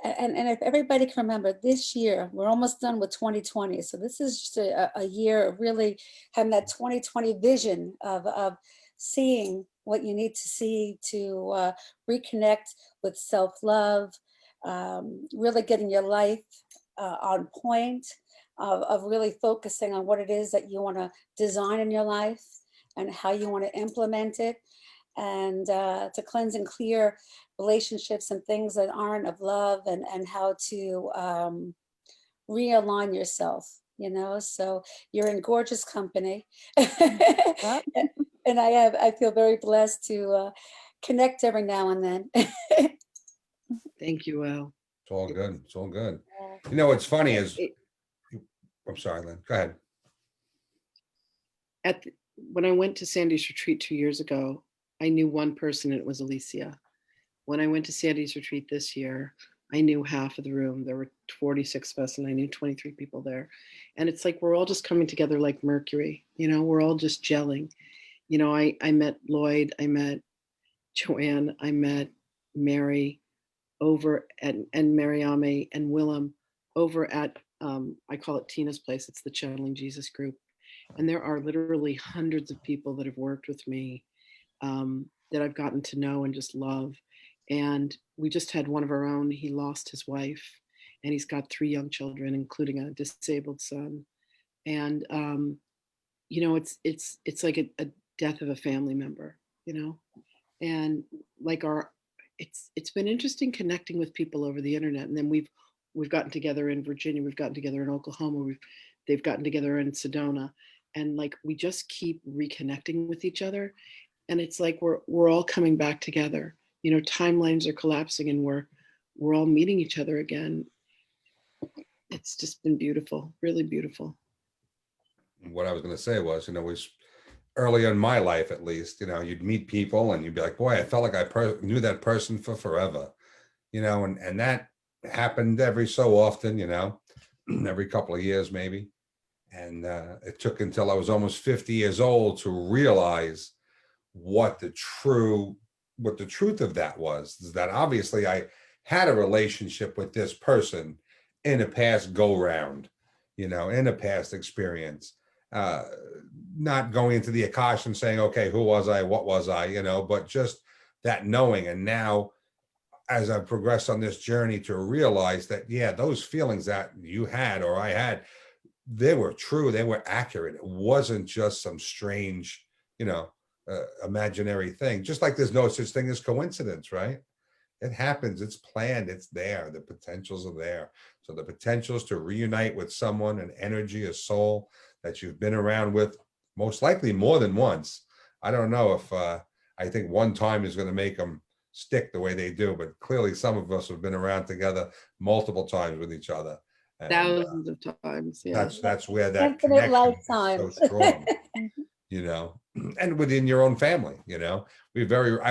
and if everybody can remember, this year, we're almost done with 2020. So this is just a year of really having that 2020 vision of seeing what you need to see to reconnect with self-love, really getting your life on point, of really focusing on what it is that you want to design in your life and how you want to implement it, and to cleanse and clear relationships and things that aren't of love, and how to realign yourself, so you're in gorgeous company. And I feel very blessed to connect every now and then. Thank you, Al. It's all good. It's all good. What's funny is, I'm sorry, Lynn, go ahead. When I went to Sandy's retreat 2 years ago, I knew one person, and it was Alicia. When I went to Sandy's retreat this year, I knew half of the room. There were 46 of us, and I knew 23 people there. And it's like we're all just coming together like Mercury. We're all just gelling. I met Lloyd, I met Joanne, I met Mary, over at, and Mariame and Willem over at, I call it Tina's place. It's the Channeling Jesus group. And there are literally hundreds of people that have worked with me, that I've gotten to know and just love. And we just had one of our own. He lost his wife, and he's got 3 young children, including a disabled son. And it's like a death of a family member, and like it's been interesting connecting with people over the internet. And then we've gotten together in Virginia, we've gotten together in Oklahoma, they've gotten together in Sedona, and like we just keep reconnecting with each other. And it's like we're all coming back together. Timelines are collapsing, and we're all meeting each other again. It's just been beautiful, really beautiful. What I was going to say was, was early in my life, at least, you'd meet people and you'd be like, boy, I felt like I knew that person for forever, and that happened every so often, every couple of years, maybe. And it took until I was almost 50 years old to realize what the truth of that was, is that obviously I had a relationship with this person in a past go round, in a past experience, not going into the Akash and saying, okay, who was I? What was I? But just that knowing. And now, as I've progressed on this journey, to realize that, yeah, those feelings that you had or I had, they were true. They were accurate. It wasn't just some strange, imaginary thing. Just like there's no such thing as coincidence, right? It happens. It's planned. It's there. The potentials are there. So the potentials to reunite with someone, an energy, a soul that you've been around with, most likely more than once. I don't know if I think one time is going to make them stick the way they do, but clearly some of us have been around together multiple times with each other. And, thousands of times. Yeah. That's where that Infinite connection is lifetimes. so strong. And within your own family,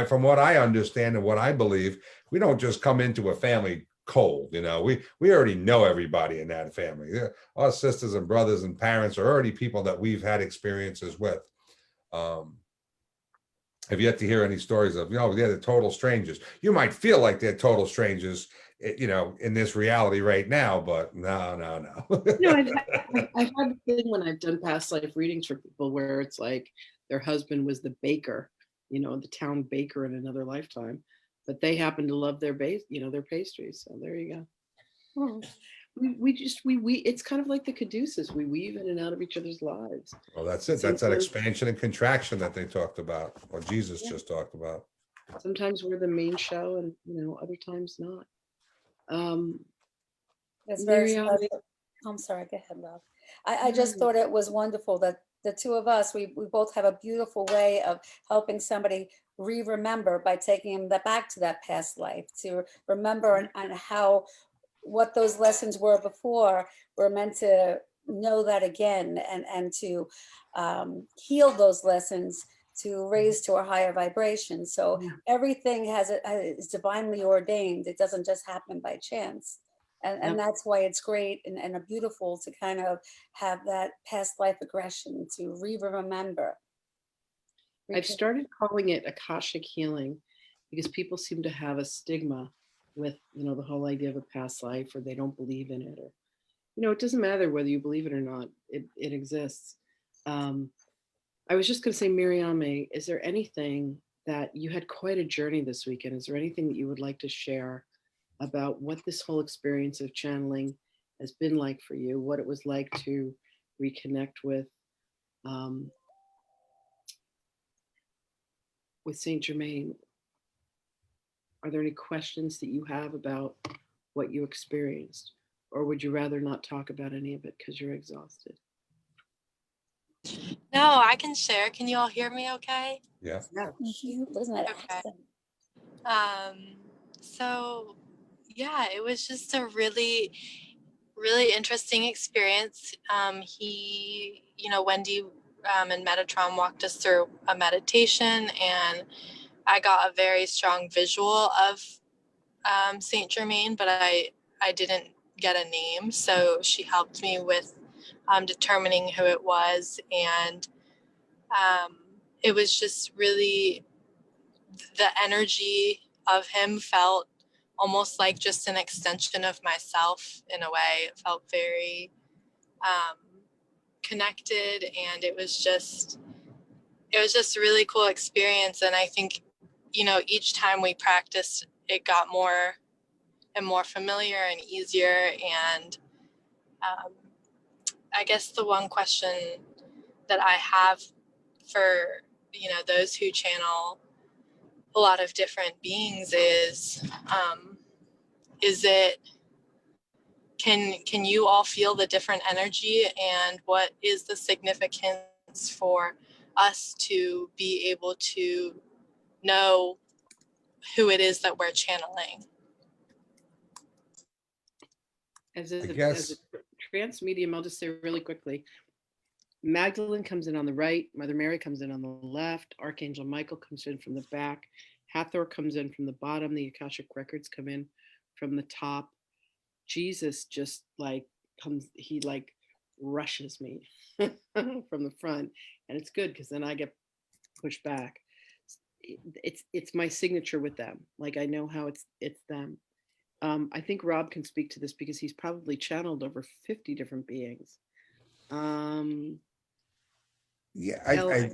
from what I understand and what I believe, we don't just come into a family cold. We already know everybody in that family. Our sisters and brothers and parents are already people that we've had experiences with. Have yet to hear any stories of, they're total strangers. You might feel like they're total strangers, in this reality right now, but no. I've had the thing when I've done past life readings for people where it's like their husband was the baker, the town baker in another lifetime, but they happen to love their their pastries. So there you go. We it's kind of like the caduceus. We weave in and out of each other's lives. Well, that's it. That's that expansion and contraction that they talked about, or Jesus just talked about. Sometimes we're the main show, and other times not. It's very special. I'm sorry, go ahead, love. I just thought it was wonderful that the two of us, we both have a beautiful way of helping somebody remember by taking them back to that past life, to remember and how what those lessons were before. We're meant to know that again, and to heal those lessons, to raise to a higher vibration. So everything is divinely ordained. It doesn't just happen by chance. And that's why it's great and beautiful to kind of have that past life aggression to remember. I've started calling it Akashic healing because people seem to have a stigma with, the whole idea of a past life, or they don't believe in it, or, it doesn't matter whether you believe it or not. It exists. I was just going to say, Mariame, is there anything that you had quite a journey this weekend? Is there anything that you would like to share about what this whole experience of channeling has been like for you, what it was like to reconnect with Saint Germain? Are there any questions that you have about what you experienced, or would you rather not talk about any of it because you're exhausted? No, I can share. Can you all hear me okay? Yeah. Isn't that okay. So yeah, it was just a really, really interesting experience. Wendy and Metatron walked us through a meditation, and I got a very strong visual of Saint Germain, but I didn't get a name. So she helped me with determining who it was. And it was just really, the energy of him felt almost like just an extension of myself in a way. It felt very connected, and it was just a really cool experience. And I think, you know, each time we practiced, it got more and more familiar and easier. And I guess the one question that I have for, you know, those who channel a lot of different beings is it, can you all feel the different energy, and what is the significance for us to be able to know who it is that we're channeling? As I a guess, trance medium, I'll just say really quickly, Magdalene comes in on the right, Mother Mary comes in on the left, Archangel Michael comes in from the back, Hathor comes in from the bottom, the Akashic records come in from the top. Jesus just like comes, he like rushes me from the front, and it's good because then I get pushed back. It's my signature with them. Like I know how it's them. I think Rob can speak to this because he's probably channeled over 50 different beings. yeah, Ella,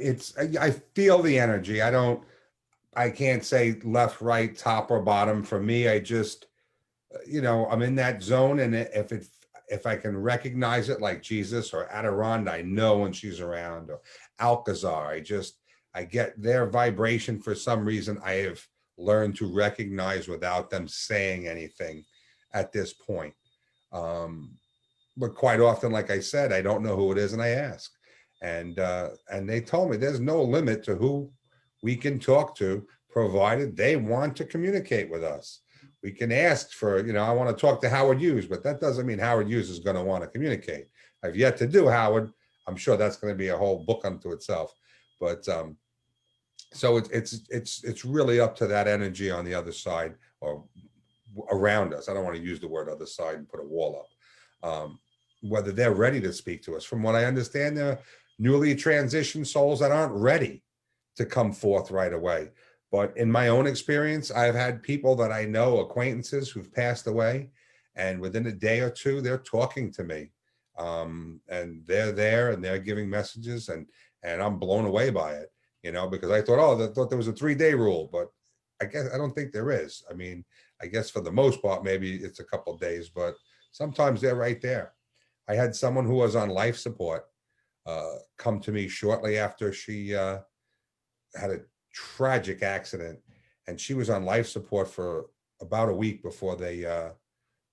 I feel the energy. I can't say left, right, top or bottom. For me, I just, you know, I'm in that zone, and if I can recognize it, like Jesus or Adironda, I know when she's around, or Alcazar, I get their vibration for some reason. I have learned to recognize without them saying anything at this point. But quite often, like I said, I don't know who it is, and I ask, and they told me there's no limit to who we can talk to, provided they want to communicate with us. We can ask for, you know, I want to talk to Howard Hughes, but that doesn't mean Howard Hughes is going to want to communicate. I've yet to do Howard. I'm sure that's going to be a whole book unto itself. But so it's really up to that energy on the other side or around us. I don't want to use the word other side and put a wall up. Whether they're ready to speak to us. From what I understand, they're newly transitioned souls that aren't ready to come forth right away. But in my own experience, I've had people that I know, acquaintances who've passed away, and within a day or two, they're talking to me. And they're there and they're giving messages, and I'm blown away by it, you know, because I thought there was a 3-day rule, but I don't think there is. I mean, I guess for the most part, maybe it's a couple of days, but sometimes they're right there. I had someone who was on life support come to me shortly after she had a tragic accident, and she was on life support for about a week before they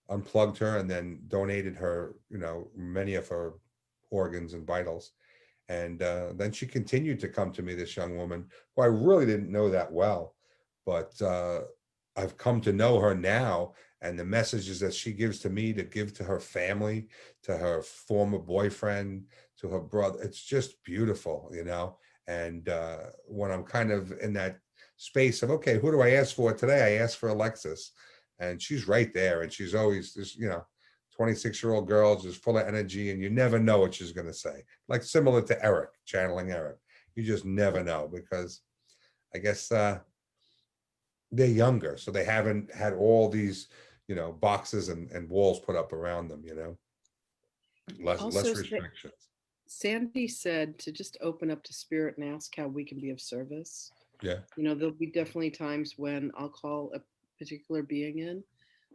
unplugged her and then donated her, you know, many of her organs and vitals. And then she continued to come to me, this young woman who I really didn't know that well, but I've come to know her now, and the messages that she gives to me to give to her family, to her former boyfriend, to her brother, it's just beautiful, you know. And when I'm kind of in that space of, okay, who do I ask for today? I ask for Alexis, and she's right there, and she's always this, you know, 26-year-old girl, just full of energy, and you never know what she's going to say. Like similar to Eric, channeling Eric. You just never know, because I guess they're younger, so they haven't had all these, you know, boxes and walls put up around them, you know, less restrictions. Sandy said to just open up to spirit and ask how we can be of service. Yeah. You know, there'll be definitely times when I'll call a particular being in.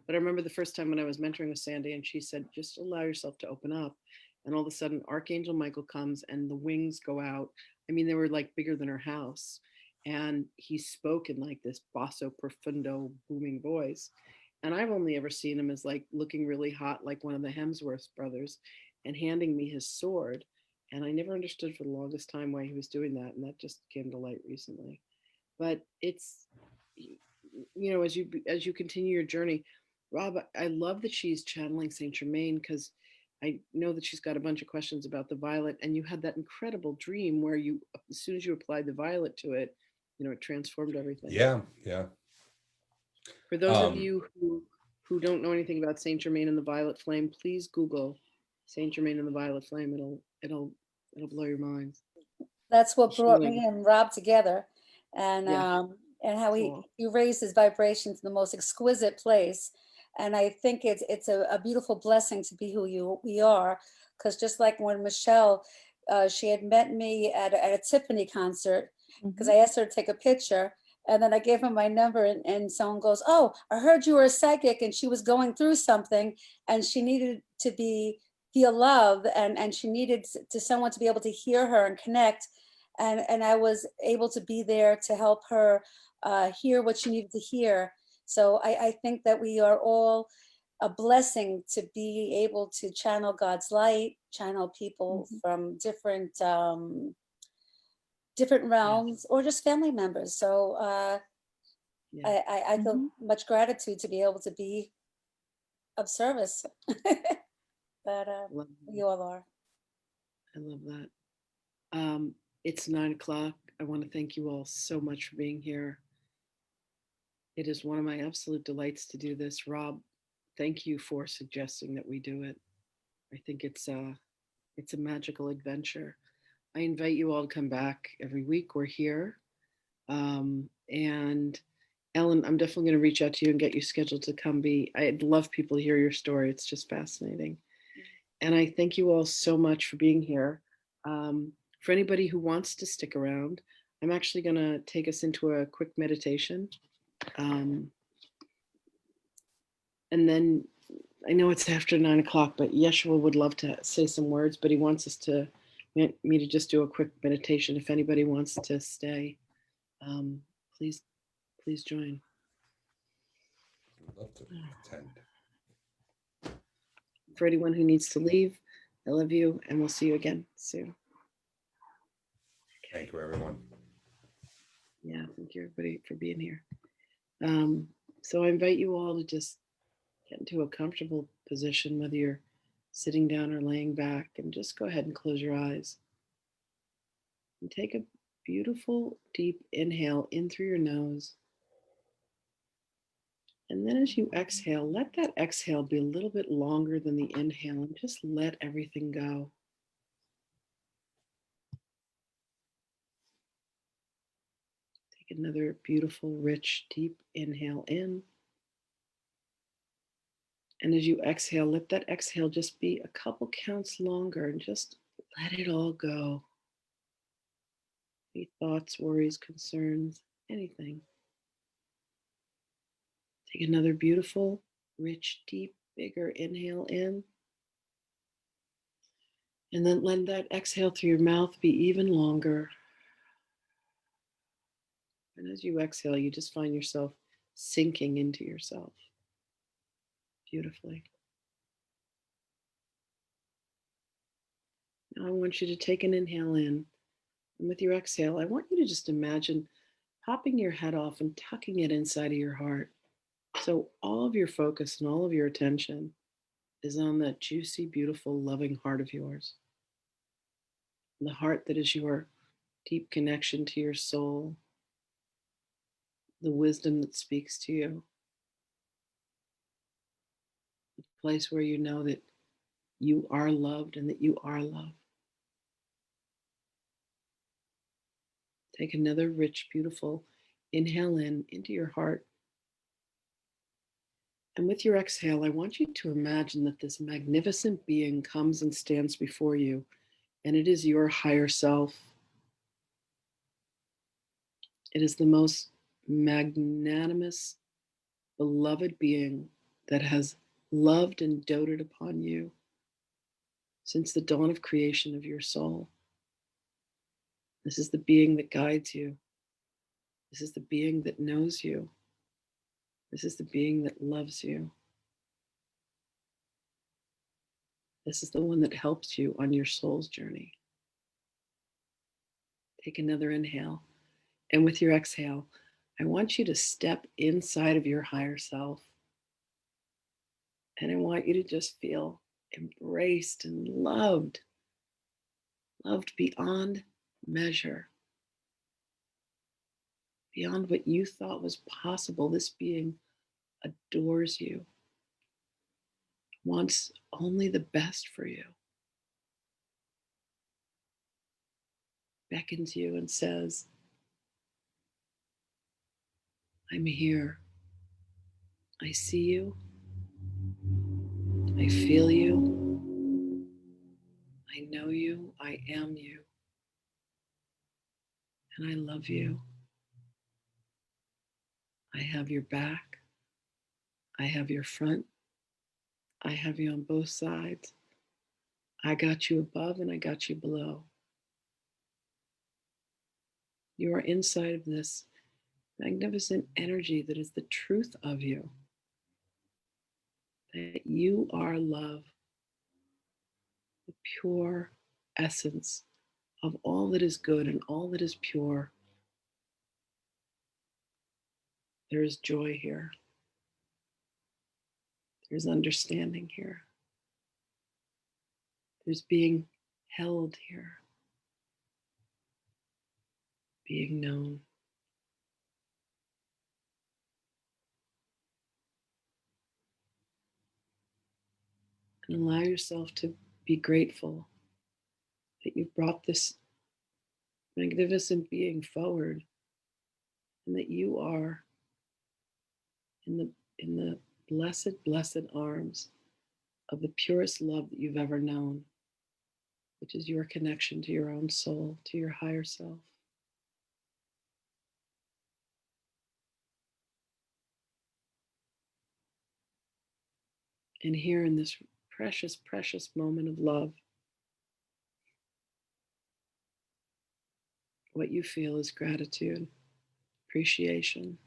But I remember the first time when I was mentoring with Sandy, and she said, just allow yourself to open up. And all of a sudden, Archangel Michael comes and the wings go out. I mean, they were like bigger than her house. And he spoke in like this basso profundo booming voice. And I've only ever seen him as like looking really hot, like one of the Hemsworth brothers, and handing me his sword. And I never understood for the longest time why he was doing that. And that just came to light recently. But it's, you know, as you continue your journey, Rob, I love that she's channeling Saint Germain, because I know that she's got a bunch of questions about the violet, and you had that incredible dream where you, as soon as you applied the violet to it, you know, it transformed everything. Yeah, yeah. For those of you who don't know anything about Saint Germain and the violet flame, please Google Saint Germain and the violet flame. It'll blow your minds. That's what brought me and Rob together. And Yeah. and how Cool. he raised his vibration to the most exquisite place. And I think it's a beautiful blessing to be who we are, because just like when Michelle, she had met me at a Tiffany concert, because I asked her to take a picture, and then I gave her my number, and someone goes, "Oh, I heard you were a psychic," and she was going through something, and she needed to feel love, and she needed to someone to be able to hear her and connect, and I was able to be there to help her hear what she needed to hear. So I think that we are all a blessing to be able to channel God's light, channel people from different realms, or just family members. So Yeah. I feel much gratitude to be able to be of service. But Love you all are. I love that. It's 9 o'clock. I want to thank you all so much for being here. It is one of my absolute delights to do this. Rob, thank you for suggesting that we do it. I think it's a magical adventure. I invite you all to come back every week. We're here. And Ellen, I'm definitely going to reach out to you and get you scheduled to come be. I'd love people to hear your story. It's just fascinating. And I thank you all so much for being here. For anybody who wants to stick around, I'm actually going to take us into a quick meditation. And then I know it's after 9 o'clock, but Yeshua would love to say some words, but he wants me to just do a quick meditation. If anybody wants to stay, please join. I'd love to attend. For anyone who needs to leave, I love you, and we'll see you again soon. Thank you, everyone. Yeah, thank you, everybody, for being here. So I invite you all to just get into a comfortable position, whether you're sitting down or laying back, and just go ahead and close your eyes. And take a beautiful, deep inhale in through your nose. And then as you exhale, let that exhale be a little bit longer than the inhale, and just let everything go. Take another beautiful, rich, deep inhale in. And as you exhale, let that exhale just be a couple counts longer, and just let it all go. Any thoughts, worries, concerns, anything. Take another beautiful, rich, deep, bigger inhale in. And then let that exhale through your mouth be even longer. And as you exhale, you just find yourself sinking into yourself beautifully. Now I want you to take an inhale in. And with your exhale, I want you to just imagine popping your head off and tucking it inside of your heart. So all of your focus and all of your attention is on that juicy, beautiful, loving heart of yours. The heart that is your deep connection to your soul, the wisdom that speaks to you, the place where you know that you are loved and that you are loved. Take another rich, beautiful inhale in into your heart. And with your exhale, I want you to imagine that this magnificent being comes and stands before you, and it is your higher self. It is the most magnanimous, beloved being that has loved and doted upon you since the dawn of creation of your soul. This is the being that guides you. This is the being that knows you. This is the being that loves you. This is the one that helps you on your soul's journey. Take another inhale. And with your exhale, I want you to step inside of your higher self. And I want you to just feel embraced and loved beyond measure, beyond what you thought was possible. This being adores you, wants only the best for you, beckons you and says, I'm here. I see you. I feel you. I know you. I am you. And I love you. I have your back. I have your front. I have you on both sides. I got you above and I got you below. You are inside of this magnificent energy that is the truth of you. That you are love, the pure essence of all that is good and all that is pure. There is joy here. There's understanding here. There's being held here, being known. And allow yourself to be grateful that you've brought this magnificent being forward and that you are in the blessed arms of the purest love that you've ever known, which is your connection to your own soul, to your higher self. And here in this precious, precious moment of love, what you feel is gratitude, appreciation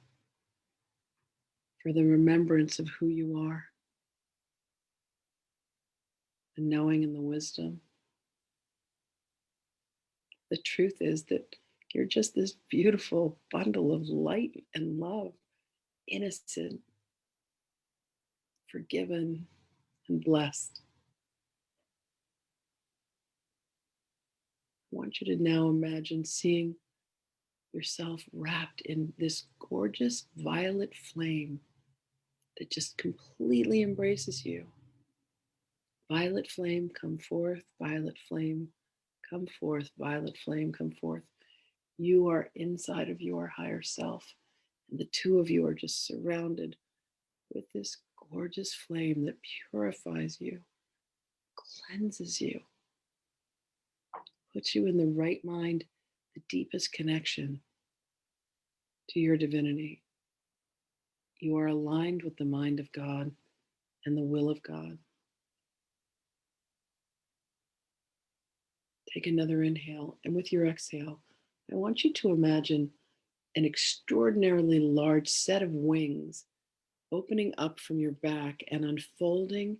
for the remembrance of who you are, the knowing and the wisdom. The truth is that you're just this beautiful bundle of light and love, innocent, forgiven, and blessed. I want you to now imagine seeing yourself wrapped in this gorgeous violet flame that just completely embraces you. Violet flame, come forth. Violet flame, come forth. Violet flame, come forth. You are inside of your higher self, and the two of you are just surrounded with this gorgeous flame that purifies you, cleanses you, puts you in the right mind, the deepest connection to your divinity. You are aligned with the mind of God and the will of God. Take another inhale, and with your exhale, I want you to imagine an extraordinarily large set of wings opening up from your back and unfolding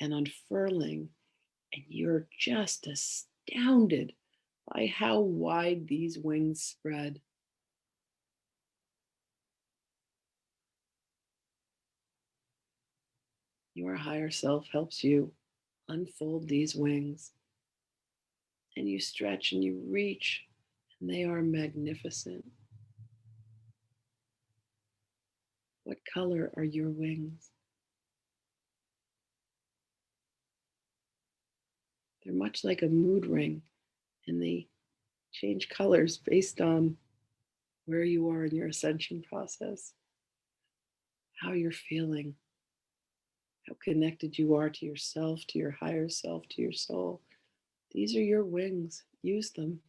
and unfurling, and you're just astounded by how wide these wings spread. Your higher self helps you unfold these wings, and you stretch and you reach, and they are magnificent. What color are your wings? They're much like a mood ring, and they change colors based on where you are in your ascension process, how you're feeling, how connected you are to yourself, to your higher self, to your soul. These are your wings. Use them.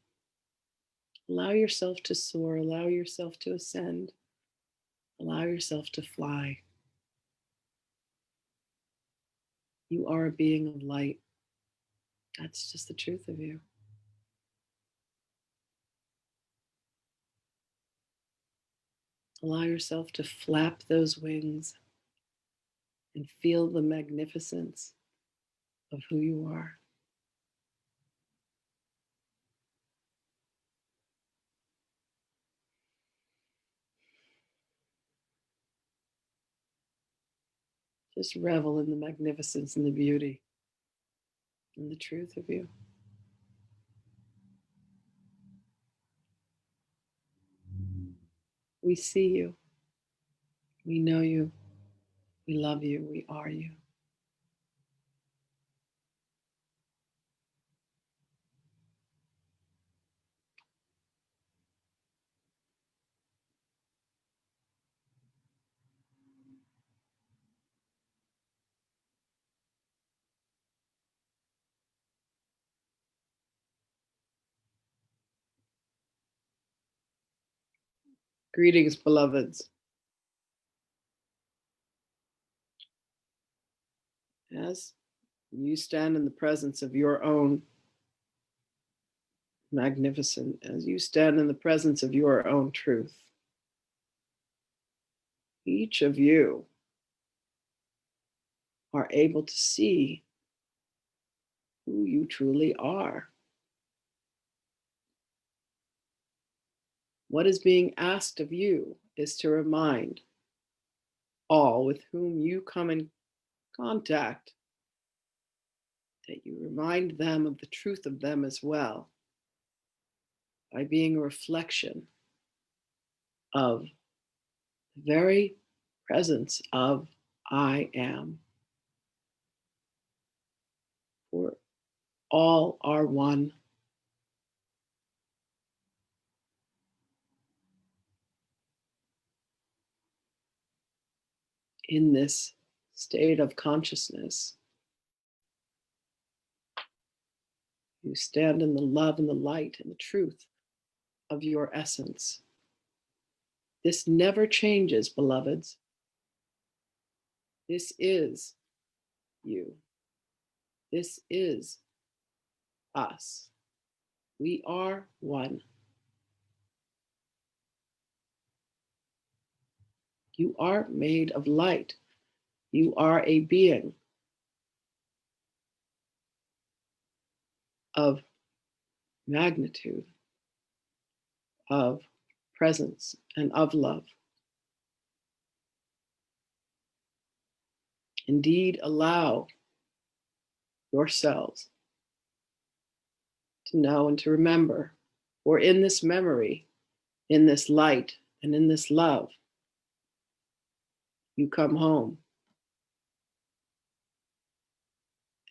Allow yourself to soar. Allow yourself to ascend. Allow yourself to fly. You are a being of light. That's just the truth of you. Allow yourself to flap those wings and feel the magnificence of who you are. Just revel in the magnificence and the beauty and the truth of you. We see you. We know you. We love you. We are you. Greetings, beloveds. As you stand in the presence of your own magnificent, as you stand in the presence of your own truth, each of you are able to see who you truly are. What is being asked of you is to remind all with whom you come in contact that you remind them of the truth of them as well by being a reflection of the very presence of I am. For all are one. In this state of consciousness, you stand in the love and the light and the truth of your essence. This never changes, beloveds. This is you. This is us. We are one. You are made of light. You are a being of magnitude, of presence, and of love. Indeed, allow yourselves to know and to remember, for in this memory, in this light, and in this love, you come home.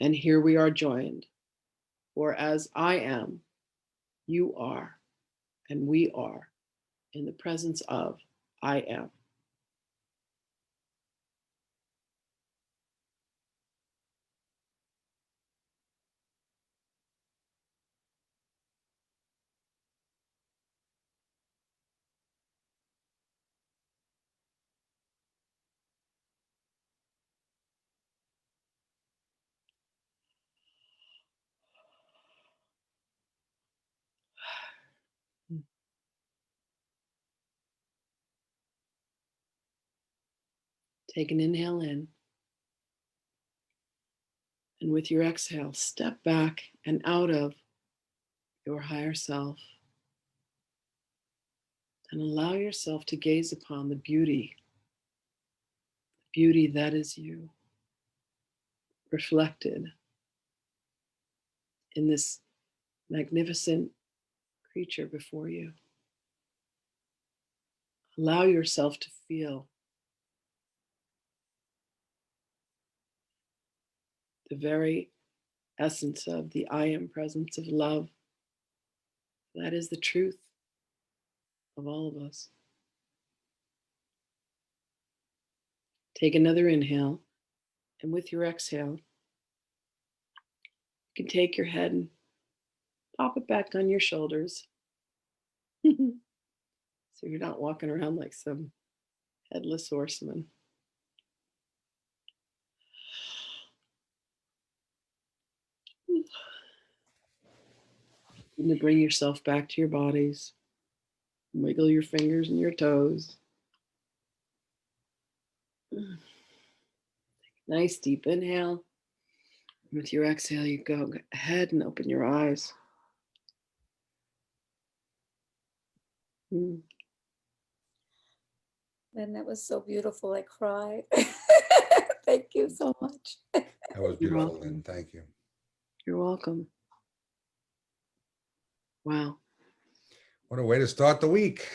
And here we are joined, for as I am, you are, and we are in the presence of I am. Take an inhale in, and with your exhale, step back and out of your higher self and allow yourself to gaze upon the beauty that is you, reflected in this magnificent creature before you. Allow yourself to feel the very essence of the I am presence of love. That is the truth of all of us. Take another inhale, and with your exhale, you can take your head and pop it back on your shoulders. So you're not walking around like some headless horseman. And to bring yourself back to your bodies. Wiggle your fingers and your toes. Nice deep inhale. With your exhale, you go ahead and open your eyes. And that was so beautiful. I cried. Thank you so much. That was beautiful, Lynn. Thank you. You're welcome. Wow. What a way to start the week.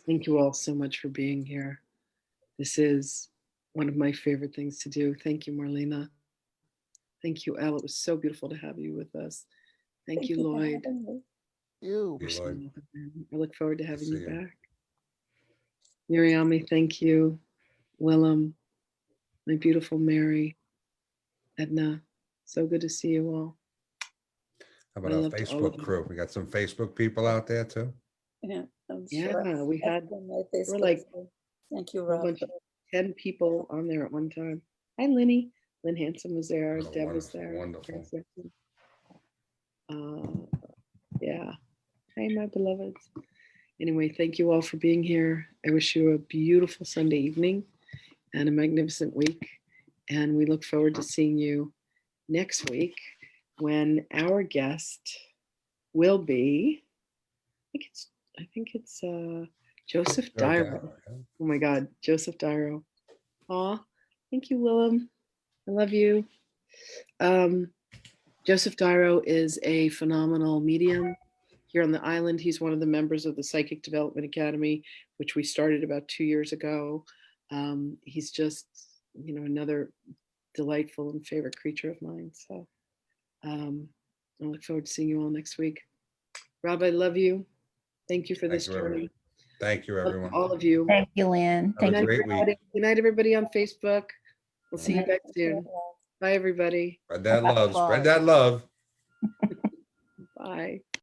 Thank you all so much for being here. This is one of my favorite things to do. Thank you, Marlena. Thank you, Elle. It was so beautiful to have you with us. Thank you, Lloyd. You. Lloyd. I look forward to having you back. Miriami, thank you. Willem, my beautiful Mary, Edna. So good to see you all. How My about our love to all of Facebook you. crew? We got some Facebook people out there too. Yeah, I'm Yeah, sure. we had That's on my we're Facebook like too. Thank you, a whole Rob. bunch of 10 people on there at one time. Hi, Lenny. Lynn Hanson was there. Oh, Deb was wonderful, there. wonderful. Yeah. Hey, my beloveds. Anyway, thank you all for being here. I wish you a beautiful Sunday evening and a magnificent week. And we look forward to seeing you next week when our guest will be, I think it's Joseph Dyro. Oh my God, Joseph Dyro. Aw, thank you, Willem. I love you. Joseph Dyro is a phenomenal medium here on the island. He's one of the members of the Psychic Development Academy, which we started about 2 years ago. He's just, another delightful and favorite creature of mine. So I look forward to seeing you all next week. Rob, I love you. Thank you for this journey. Thank you, everyone. All of you. Thank you, Lynn. Have Thank a you. great week. Good night, everybody on Facebook. We'll see you Good back soon. Bye, everybody. Spread that love. Spread that love. Bye.